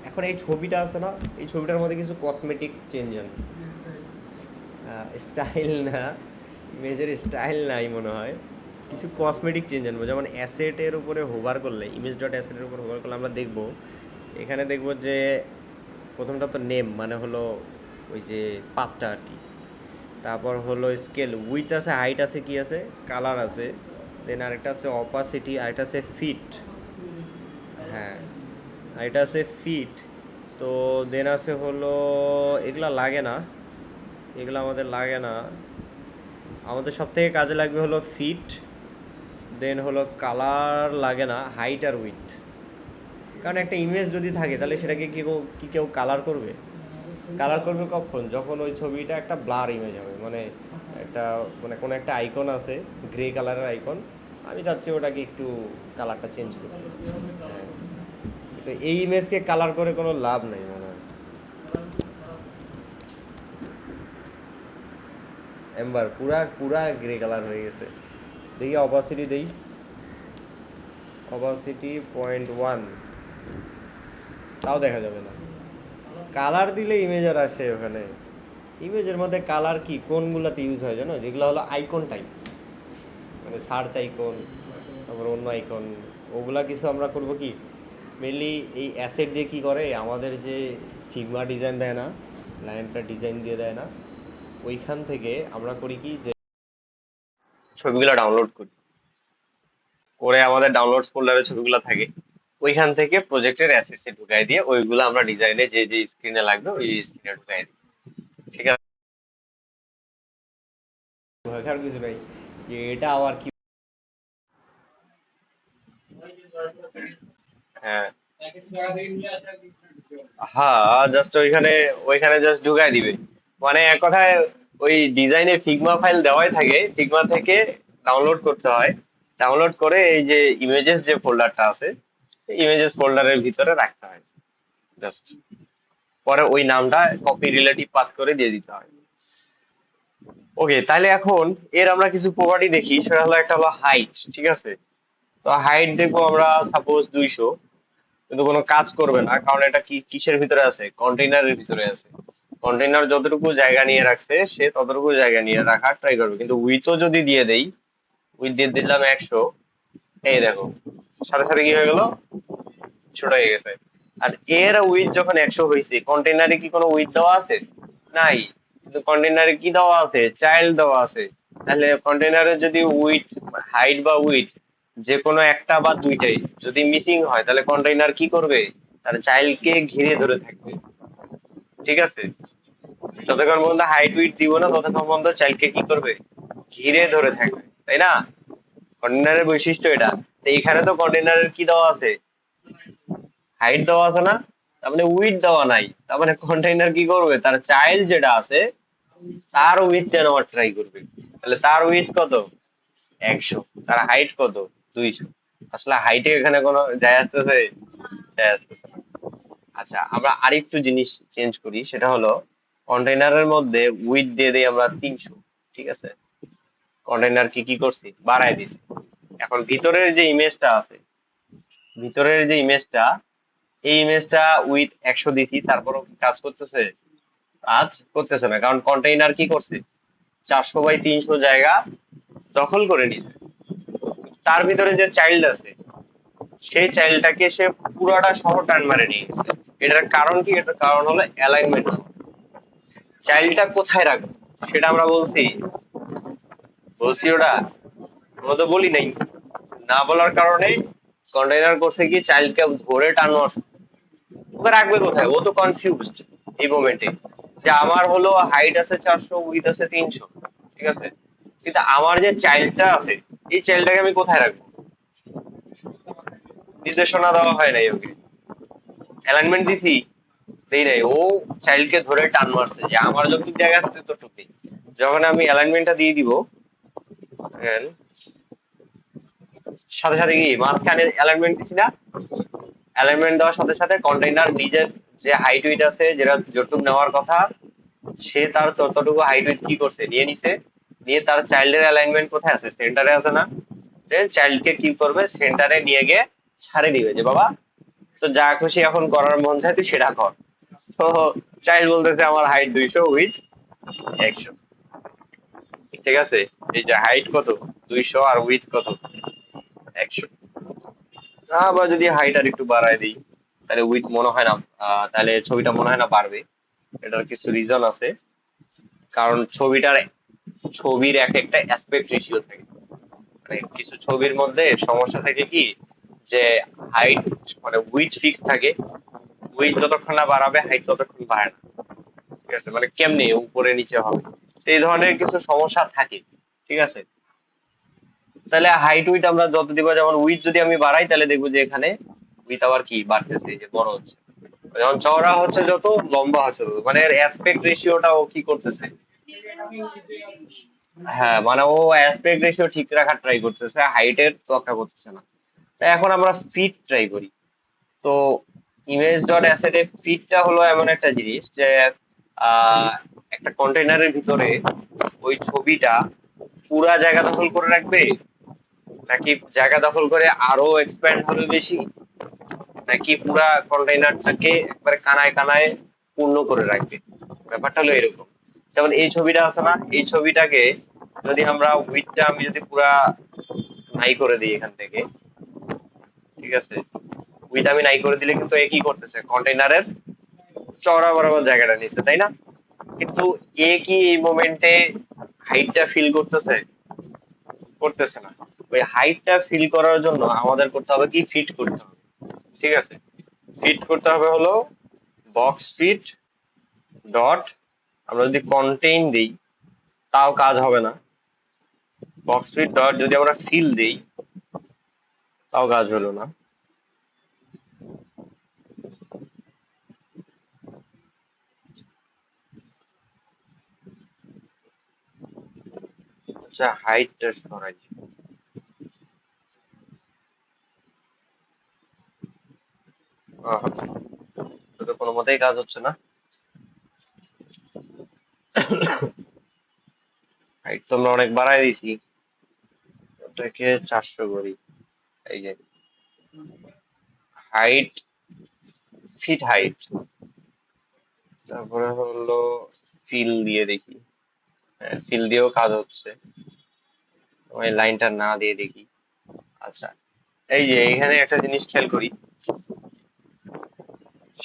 এখন এই ছবিটা আছে না, এই ছবিটার মধ্যে কিছু কসমেটিক চেঞ্জ আনবে। স্টাইল না, ইমেজের স্টাইল নাই মনে হয়, কিছু কসমেটিক চেঞ্জ আনবো। যেমন অ্যাসেটের উপরে হোভার করলে, ইমেজ ডট অ্যাসেটের উপর হোভার করলে আমরা দেখবো, এখানে দেখবো যে প্রথমটা তো নেম, মানে হলো ওই যে পাতটা আর কি। তারপর হলো স্কেল, উইথ আছে, হাইট আছে, কি আছে, কালার আছে। দেন আরেকটা আছে অপাসিটি, আরেকটা আছে ফিট। হ্যাঁ, আরেকটা আছে ফিট। তো দেন আছে হলো, এগুলা লাগে না, এগুলো আমাদের লাগে না। আমাদের সব থেকে কাজে লাগবে হলো ফিট, দেন হলো কালার লাগে না, হাইট আর উইথ। কারণ একটা ইমেজ যদি থাকে তাহলে সেটাকে কি কেউ কালার করবে? কালার করবে কখন? যখন ওই ছবিটা একটা ব্লার ইমেজ হবে, মানে একটা, মানে কোনো একটা আইকন আছে, গ্রে কালারের আইকন, আমি চাচ্ছি ওটাকে একটু কালারটা চেঞ্জ করতে। হ্যাঁ, তো এই ইমেজকে কালার করে কোনো লাভ নেই মনে হয়। এম্বার পুরা পুরা গ্রে কালার হয়ে গেছে। দেখি অপাসিটি দেই, অপাসিটি 0.1, তাও দেখা যাবে না। কালার দিলে ইমেজ আর আসে ওখানে? ইমেজের মধ্যে কালার কি কোনগুলোতে ইউজ হয় জানো? যেগুলো হলো আইকন টাইপ, মানে সার্চ আইকন, তারপর অন্য আইকন, ওগুলা কিছু আমরা করব কি মেনলি এই অ্যাসেট দিয়ে কি করে, আমাদের যে ফিগমা ডিজাইন দেয় না, লাইনটা ডিজাইন দিয়ে দেয় না, ওইখান থেকে আমরা করি কি যে ছবিগুলো ডাউনলোড করি, করে আমাদের ডাউনলোডস ফোল্ডারে ছবিগুলো থাকে, ওইখান থেকে প্রজেক্টের অ্যাসেটসে ঢুকাই দিয়ে ওইগুলো আমরা ডিজাইনে যে যে স্ক্রিনে লাগবে ওই স্ক্রিনে ঢুকাই দিই। ঠিক আছে। ভয়কার কিছু নাই যে এটা আবার কি। হ্যাঁ, হ্যাঁ, জাস্ট ওইখানে ওইখানে জাস্ট ঢুকাই দিবে। মানে এক কথায় ওই ডিজাইনে ফিগমা ফাইল দেওয়াই থাকে, ফিগমা থেকে ডাউনলোড করতে হয়, ডাউনলোড করে এই যে ইমেজেস যে ফোল্ডারটা আছে, ইমেজেস ফোল্ডারের ভিতরে রাখতে হয় জাস্ট। পরে ওই নামটা কপি রিলেটিভ পাথ করে দিয়ে দিতে হয়। ওকে, তাহলে এখন এর আমরা কিছু প্রপার্টি দেখি, সেটা হলো একটা হলো হাইট। ঠিক আছে, তো হাইট দেখবো আমরা সাপোজ 200, কিন্তু কোনো কাজ করবে না, কারণ এটা কি কিসের ভিতরে আছে, কন্টেইনারের ভিতরে আছে। কন্টেইনার যতটুকু জায়গা নিয়ে রাখছে সে ততটুকু জায়গা নিয়ে রাখার ট্রাই করবে, কিন্তু উইথও যদি দিয়ে দেই, উইথ দিয়ে দিলাম 100, এই দেখো সাথে সাথে কি হয়ে গেল, ছোট হয়ে গেছে। আর এর উইথ যখন 100 হয়েছে, কন্টেইনারে কি কোনো উইথ দেওয়া আছে? নাই। কিন্তু কন্টেইনারে কি দেওয়া আছে, চাইল্ড দেওয়া আছে। তাহলে কন্টেইনারে যদি উইথ, হাইট বা উইথ যে কোনো একটা বা দুইটাই যদি মিসিং হয়, তাহলে কন্টেইনার কি করবে, তার চাইল্ডকে ঘিরে ধরে থাকবে। ঠিক আছে, যতক্ষণ পর্যন্ত হাইট উইথ দিব না ততক্ষণ পর্যন্ত চাইল্ডকে কি করবে, ঘিরে ধরে থাকবে, তাই না? কন্টেইনারের বৈশিষ্ট্য এটা। তো এখানে তো কন্টেইনারের কি দেওয়া আছে, হাইট দেওয়া আছে না, তার মানে উইথ দেওয়া নাই, তার মানে কন্টেইনার কি করবে, তার চাইল্ড যেটা আছে তার উইথ নেওয়ার ট্রাই করবে। তাহলে তার উইথ কত, 100, তার হাইট কত, 200। আসলে হাইটে এখানে কোনো যায় আসতেছে, যায় আসতেছে না। আচ্ছা, আমরা আরেকটু জিনিস চেঞ্জ করি, সেটা হলো কন্টেইনারের মধ্যে উইথ দিয়ে দিই আমরা 300। ঠিক আছে, কন্টেইনার কি কি করছি, বাড়ায় দিছি। এখন ভিতরের যে ইমেজটা আছে, ভিতরের যে ইমেজটা, এই ইমেজটা উইথ 100 দিছি, তারপরও কি কাজ করতেছে? কাজ করতেছে না, কারণ কন্টেইনার কি করছে, 400 বাই 300 জায়গা দখল করে নিছে। তার ভিতরে যে চাইল্ড আছে, সেই চাইল্ডটাকে সে পুরাটা সহ টান মারে নিয়ে গেছে। এটার কারণ কি, এটার কারণ হলো অ্যালাইনমেন্ট। চাইল্ডটা কোথায় রাখবো সেটা আমরা বলছি, বলছি ওটা, আমরা তো বলি নাই। না বলার কারণে কন্টেইনার করছে কি, চাইল্ডকে ধরে টান মারছে। ওকে রাখবে কোথায়, ও তো কনফিউজড এই মোমেন্টে, যে আমার হলো হাইট আছে 400, উইথ আছে 300। ঠিক আছে, কিন্তু আমার যে চাইল্ডটা আছে, এই চাইল্ডটাকে আমি কোথায় রাখবো, নির্দেশনা দেওয়া হয় নাই ওকে। অ্যালাইনমেন্ট দিছি, দেই নাই, ও চাইল্ডকে ধরে টান মারছে যে আমার যতটুকু জায়গা আছে ততটুকুই। যখন আমি অ্যালাইনমেন্টটা দিয়ে দিব, দেখেন, সাথে সাথে কি মাঝখানে অ্যালাইনমেন্ট দিছি না, অ্যালাইনমেন্ট দেওয়ার সাথে সাথে কন্টেইনার নিজের যে হাইট উইট আছে, যেটা যতটুকু নেওয়ার কথা, সে তার ততটুকু হাইট উইট কি করছে, নিয়ে নিছে। নিয়ে তার চাইল্ডের অ্যালাইনমেন্ট কোথায় আছে, সেন্টারে আছে না, দেন চাইল্ডকে কি করবে, সেন্টারে নিয়ে গিয়ে ছাড়ে দিবে যে বাবা, তো যা খুশি এখন করার মন চায় তুই সেটা কর। তো চাইল্ড বলতেছে আমার হাইট 200, উইথ 100। ঠিক আছে, এই যে হাইট কত, 200, আর উইথ কত, 100। আবার যদি হাইট আর একটু বাড়ায় দিই, তাহলে উইথ মনে হয় না, তাহলে ছবিটা মনে হয় না বাড়বে। এটার কিছু রিজন আছে, কারণ ছবির এক একটা অ্যাসপেক্ট রেশিও থাকে। মানে কিছু ছবির মধ্যে সমস্যা থাকে কি, যে হাইট, মানে উইথ ফিক্স থাকে, উইথ যতক্ষণ না বাড়াবে হাইট ততক্ষণ বাড়ে না। ঠিক আছে, মানে কেমনে উপরে নিচে হবে, এই ধরনের কিছু সমস্যা থাকে। ঠিক আছে। তাহলে হাইট উইথ আমরা যত দিব, যেমন উইথ যদি আমি বাড়াই তাহলে দেখবো যে এখানে উইথ আবার কি বাড়তেছে, এই যে বড় হচ্ছে। যখন চওড়া হচ্ছে যত, লম্বা হচ্ছে তত, মানে এর অ্যাসপেক্ট রেশিওটা ও কি করতেছে, হ্যাঁ মানে ও অ্যাসপেক্ট রেশিও ঠিক রাখার ট্রাই করতেছে, হাইটের তোয়াক্কা করতেছে না। তাই এখন আমরা ফিট ট্রাই করি। তো ইমেজ ডট অ্যাসেট এর ফিটটা হলো এমন একটা জিনিস যে আহ, একটা কন্টেইনারের ভিতরে ওই ছবিটা পুরা জায়গা দখল করে রাখবে, নাকি জায়গা দখল করে আরো এক্সপ্যান্ড হবে বেশি, নাকি পুরা কন্টেইনারটাকে একবারে কানায় কানায় পূর্ণ করে রাখবে। ব্যাপারটা হলো এরকম। যেমন এই ছবিটা আছে না, এই ছবিটাকে যদি আমরা উইডথটা আমি যদি পুরা নাই করে দিই এখান থেকে, ঠিক আছে, উইথ আমি নাই করে দিলে কিন্তু একই করতেছে, কন্টেইনারের চওড়া বরাবর জায়গাটা নিচ্ছে, তাই না? কিন্তু এ কি এই মোমেন্টে হাইটটা ফিল করতেছে? করতেছে না। ওই হাইটটা ফিল করার জন্য আমাদের করতে হবে কি, ফিট করতে হবে। ঠিক আছে, ফিট করতে হবে হলো বক্স ফিট ডট, আমরা যদি কন্টেইন দিই তাও কাজ হবে না, বক্স ফিট ডট যদি আমরা ফিল দিই তাও কাজ হলো না। আচ্ছা হাইটটা সরাই, তো তো কোনো মতেই কাজ হচ্ছে না। হাইট তো আমরা অনেক বাড়াই দিয়েছি, ওটাকে 400 করি। এই যে হাইট, ফিট হাইট, তারপরে হলো ফিল দিয়ে দেখি, হ্যাঁ ফিল দিয়েও কাজ হচ্ছে, ওই লাইনটা না দিয়ে দেখি। আচ্ছা, এই যে এখানে একটা জিনিস খেয়াল করি,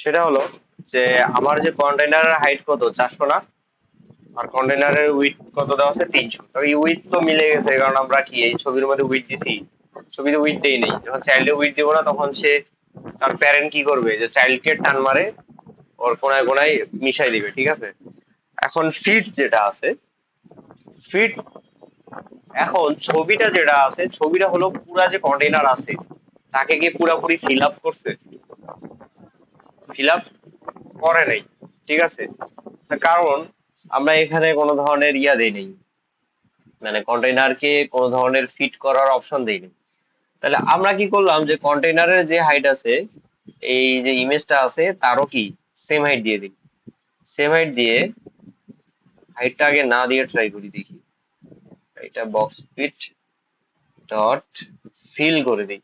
সেটা হলো যে আমার যে কন্টেইনারের হাইট কত, 400 না, আর কন্টেইনারের উইথ কত দেওয়া আছে, 300। তো এই উইথ তো মিলে গেছে, কারণ আমরা কি এই ছবির মধ্যে উইথ দিছি, ছবিতে উইথ দেই নেই। যখন চাইল্ডে উইথ দিব না তখন সে, তার প্যারেন্ট কি করবে, যে চাইল্ডকে টান মারে ওর কোনায় কোনায় মিশাই দিবে, ঠিক আছে। এখন ফিট যেটা আছে, ফিট, এখন ছবিটা যেটা আছে, ছবিটা হলো পুরা যে কন্টেইনার আছে তাকে কি পুরাপুরি ফিল আপ করছে? ফিল আপ করে নাই, ঠিক আছে। তার কারণ আমরা এখানে কোনো ধরনের ইয়া দেই নেই, মানে কন্টেইনারকে কোনো ধরনের ফিট করার অপশন দেই নেই। তাহলে আমরা কি করলাম, যে কন্টেইনারের যে হাইট আছে, এই যে ইমেজটা আছে তারও কি সেম হাইট দিয়ে দিই। সেম হাইট দিয়ে হাইটটা আগে না দিয়ে ট্রাই করি দেখি, এটা বক্স ফিট ডট ফিল করে দিই।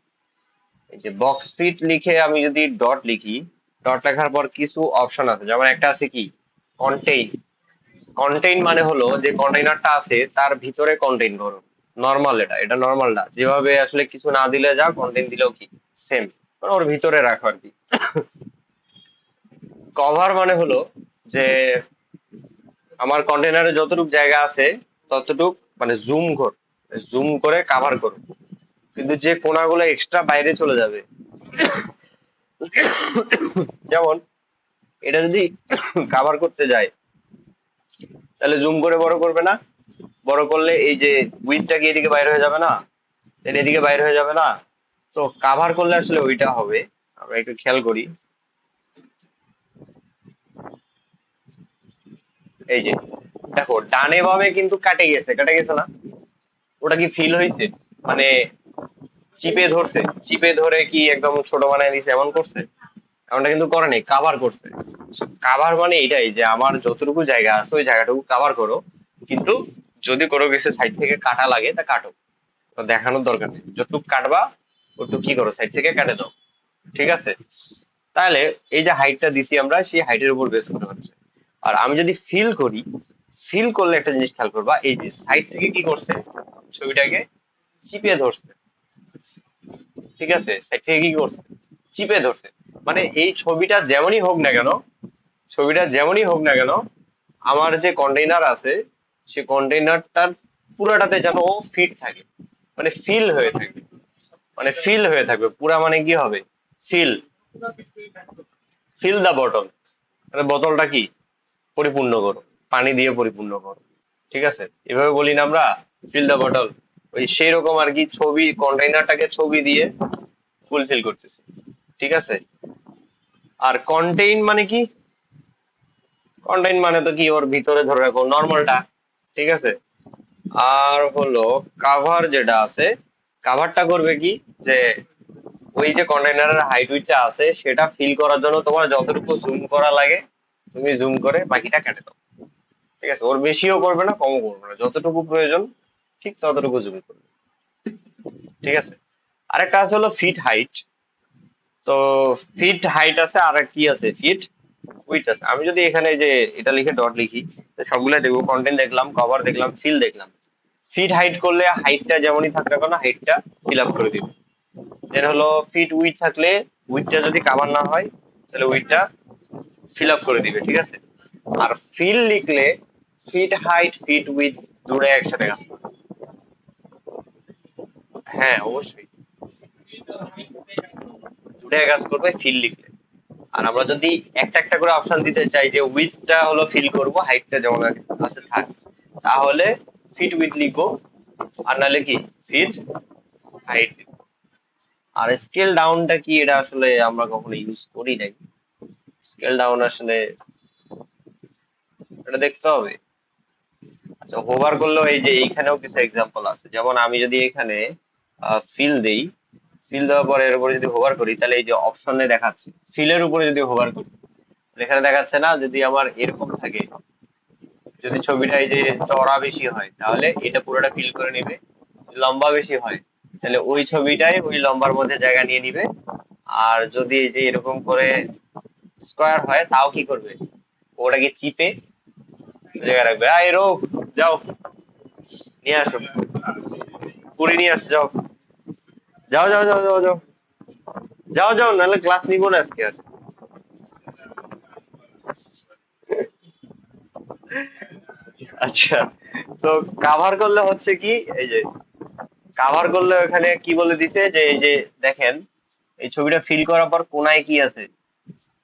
এই যে বক্স ফিট লিখে আমি যদি ডট লিখি, ডট লেখার পর কিছু অপশন আছে, যেমন একটা আছে কি, কন্টেইন। কন্টেইন মানে হলো যে কন্টেইনারটা আছে তার ভিতরে কন্টেইন করো। নর্মাল, এটা এটা নর্মালটা যেভাবে আসলে কিছু না দিলে যা, কন্টেইন দিলেও কি সেম, ওর ভিতরে রাখো আর কি। কভার মানে হলো যে আমার কন্টেইনারে যতটুক জায়গা আছে ততটুক মানে জুম কর, জুম করে কাভার করো, কিন্তু যে কোনাগুলো এক্সট্রা বাইরে চলে যাবে, যেমন এটা যদি কাভার করতে যায় তাহলে জুম করে বড় করবে না, বড় করলে এই যে উইডথটা কি এদিকে বাইরে হয়ে যাবে না, তাহলে এদিকে বাইরে হয়ে যাবে না। তো কাভার করলে আসলে ওইটা হবে। আমরা একটু খেয়াল করি, এই যে দেখো ডানে বামে কিন্তু কাটে গেছে, কাটে গেছে না, ওটা কি ফিল হয়েছে, মানে চিপে ধরছে, চিপে ধরে কি একদম ছোট বানায় দিছে এমন করছে? এমনটা কিন্তু করে নাই, কাভার করছে। কাভার মানে এটাই যে আমার যতটুকু জায়গা আছে ওই জায়গাটুকু কাভার করো, কিন্তু যদি কোনো কিছু সাইড থেকে কাটা লাগে তা কাটো, তো দেখানোর দরকার নেই, যতটুকু কাটবা ওটুকু কি করো, সাইড থেকে কেটে দাও, ঠিক আছে। তাহলে এই যে হাইটটা দিছি আমরা, সেই হাইটের উপর বেস করে হচ্ছে। আর আমি যদি ফিল করি, ফিল করলে একটা জিনিস খেয়াল করবা, এই যে সাইড থেকে কি করছে, ছবিটাকে চিপে ধরছে, ঠিক আছে, সাইড থেকে কি করছে, চিপে ধরছে। মানে এই ছবিটা যেমনই হোক না কেন, ছবিটা যেমনই হোক না কেন, আমার যে কন্টেইনার আছে সে কন্টেইনারটার পুরাটাতে যেন ও ফিট থাকে, মানে ফিল হয়ে থাকে, মানে ফিল হয়ে থাকবে পুরা, মানে কি হবে, ফিল, ফিল দা বটল, মানে বোতলটা কি পরিপূর্ণ করো, পানি দিয়ে পরিপূর্ণ করো, ঠিক আছে, এভাবে বলি না আমরা। ফিল দ্য বটল, ওই সেই রকম আর কি, ছবি কন্টেইনারটাকে ছবি দিয়ে ফুলফিল করতেছি, ঠিক আছে। আর কন্টেইন মানে কি? কন্টেইন মানে তো কি, ওর ভিতরে ধরে রাখো নর্মালটা, ঠিক আছে। আর হলো কাভার যেটা আছে, কাভারটা করবে কি, যে ওই যে কন্টেইনারের হাইট উইডটা আছে সেটা ফিল করার জন্য তোমার যতটুকু জুম করা লাগে তুমি জুম করে বাকিটা কেটে দাও, ঠিক আছে। ওর বেশিও করবে না কমও করবে না, যতটুকু প্রয়োজন ঠিক ততটুকু জুম করবে, ঠিক আছে। আরেকটা আছে হলো ফিট হাইট। তো ফিট হাইট আছে, আর কি আছে, ফিট উইডথ আছে। আমি যদি এখানে যে এটা লিখে ডট লিখি, তো সবগুলো দেখবো, কন্টেন্ট দেখলাম, কভার দেখলাম, ফিল দেখলাম। ফিট হাইট করলে হাইটটা যেমনই থাক না কেন হাইটটা ফিল আপ করে দিবে। দেন হলো ফিট উইথ থাকলে উইথটা যদি কাভার না হয় তাহলে উইথটা ফিল আপ করে দিবে, ঠিক আছে। আর ফিল লিখলে ফিট হাইট ফিট উইথ দুটো একসাথে কাজ করবে। হ্যাঁ অবশ্যই, দুটাই কাজ করবে ফিল লিখলে। আর আমরা যদি একটা একটা করে অপশন দিতে চাই যে উইথটা হলো ফিল করব, হাইটটা যেমন আছে থাক, তাহলে ফিট উইথ লিখবো, আর নাহলে কি ফিট হাইট। আর স্কেল ডাউনটা কি, এটা আসলে আমরা কখনো ইউজ করি নাই। স্কেল ডাউন আসলে এটা দেখতে হবে। আচ্ছা, হোভার করলেও এই যে এইখানেও কিছু এক্সাম্পল আছে, যেমন আমি যদি এখানে ফিল দেই, ফিল দেওয়ার পরে এর উপরে যদি হোভার করি, তাহলে এই যে অপশনে দেখাচ্ছে ফিলের উপরে যদি হোভার করি, এখানে দেখাচ্ছে না, যদি আমার এরকম থাকে, যদি ছবিটা এই যে চওড়া বেশি হয় তাহলে এটা পুরোটা ফিল করে নিবে, লম্বা বেশি হয় তাহলে ওই ছবিটাই ওই লম্বার মধ্যে জায়গা নিয়ে নিবে। আর যদি এই যে এরকম করে স্কোয়ার হয় তাও কি করবে, ওটাকে চিপে জায়গায় রাখবে। রো, যাও নিয়ে আসো, পুরি নিয়ে আসো, যাও যাও যাও যাও যাও যাও যাও যাও, নাহলে ক্লাস নিবো না আজকে আর। আচ্ছা, তো কাভার করলে হচ্ছে কি, এই যে কাভার করলে এখানে কি বলে দিছে, যে এই যে দেখেন এই ছবিটা ফিল করার পর কোনায় কি আছে,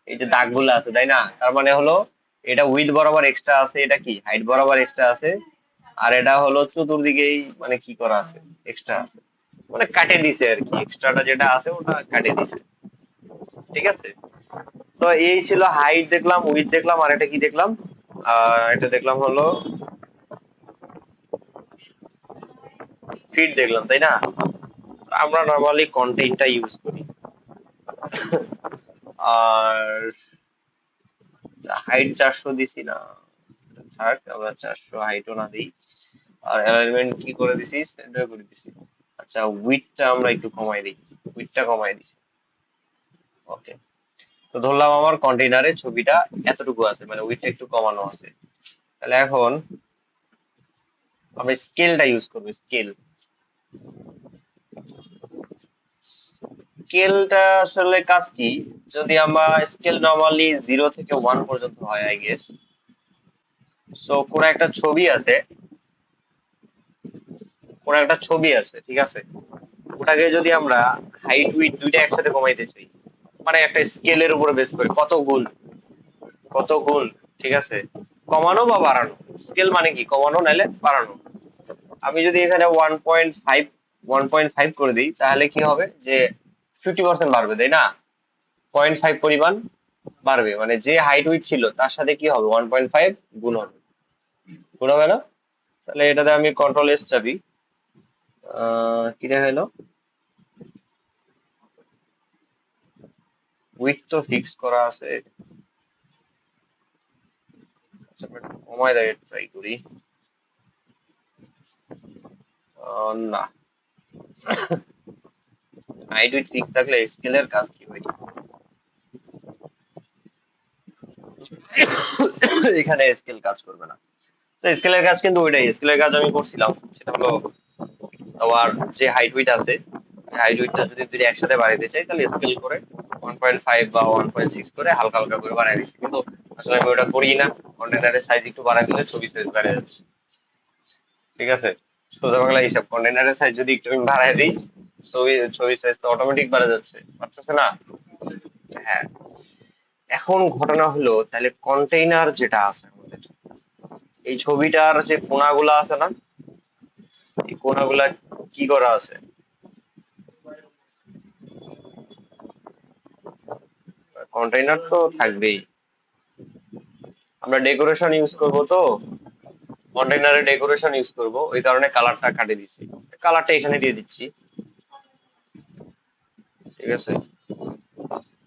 এই যে দাগগুলো আছে, তাই না? তার মানে হলো এটা উইথ বরাবর এক্সট্রা আছে, এটা কি হাইট বরাবর এক্সট্রা আছে, আর এটা হলো চতুর্দিকেই মানে কি করা আছে, এক্সট্রা আছে, মানে কাটে দিছে আর কি, এক্সট্রাটা যেটা আছে ওটা কাটে দিছে, ঠিক আছে। তো এই ছিল হাইট দেখলাম, উইথ দেখলাম, আর এটা কি দেখলাম, এটা দেখলাম হলো ফিট দেখলাম, তাই না? আমরা নর্মালি কন্টেন্টটা ইউজ করি। আর হাইট 400 দিছি না, থাক, আমরা 400 হাইটও না দিই। আর অ্যালাইনমেন্ট কি করে দিছি, সেন্টার করে দিছি। আচ্ছা, উইডথটা আমরা একটু কমাই দিই, উইডথটা কমাই দিছি, ওকে। তো ধরলাম আমার কন্টেইনারে ছবিটা এতটুকু আছে, মানে উইডথটা একটু কমানো আছে। তাহলে এখন আমরা স্কেলটা ইউজ করবো, স্কেল। স্কেলটা আসলে কাজ কি, যদি আমরা স্কেল নরমালি 0 থেকে 1 পর্যন্ত হয় আই গেস। সো কোন একটা ছবি আছে, কোন একটা ছবি আছে, ঠিক আছে, ওটাকে যদি আমরা হাইট উইডথ দুইটা একসাথে কমাইতে চাই, মানে একটা স্কেলের উপরে বেস করে কত গুণ, কত গুণ, ঠিক আছে, কমানো বা বাড়ানো। স্কেল মানে কি, কমানো নাহলে বাড়ানো। আমি যদি এখানে 1.5 করে দিই তাহলে কি হবে, যে 50% বাড়বে, তাই না? 0.5 পরিমাণ বাড়বে, মানে যে হাইট উইডথ ছিল তার সাথে কি হবে, 1.5 গুণ হবে, গুণ হবে না? তাহলে এটাতে আমি কন্ট্রোল এস চাপি, কি দেখা গেলো, উইডথ তো ফিক্স করা আছে। আচ্ছা, কমায় দেয় ট্রাই করি, না, হাইট উইডথ ফিক্স থাকলে স্কেলের কাজ কি হয়, এখানে স্কেল কাজ করবে না। তো স্কেলের কাজ কিন্তু ওইটাই, স্কেলের কাজ আমি করছিলাম, সেটা হলো তোমার যে হাইট উইডথ আছে, হাইট উইডথটা যদি দুটো একসাথে বাড়াইতে চাই তাহলে স্কেল করে 1.5 বা 1.6 করে হালকা হালকা করে বাড়াই দিচ্ছি, কিন্তু আসলে আমি ওটা করি না। কন্টেনারের সাইজ একটু বাড়াই দিলে ছবি সাইজ বেড়ে যাচ্ছে, ঠিক আছে। সোজা বাংলা হিসাব, কন্টেনারের সাইজ যদি একটু আমি বাড়াই দিই, ছবি ছবি সাইজ তো অটোমেটিক বাড়া যাচ্ছে, পারতেছে না? হ্যাঁ। এখন ঘটনা হলো, তাহলে কন্টেইনার যেটা আছে আমাদের, এই ছবিটার যে কোনাগুলো আছে না, কোনাগুলা কি করা আছে? কন্টেইনার তো থাকবেই। আমরা ডেকোরেশন ইউজ করব তো, কন্টেইনারে ডেকোরেশন ইউজ করব, ওই কারণে কালারটা কাটে দিচ্ছি। কালারটা এখানে দিয়ে দিচ্ছি, ঠিক আছে।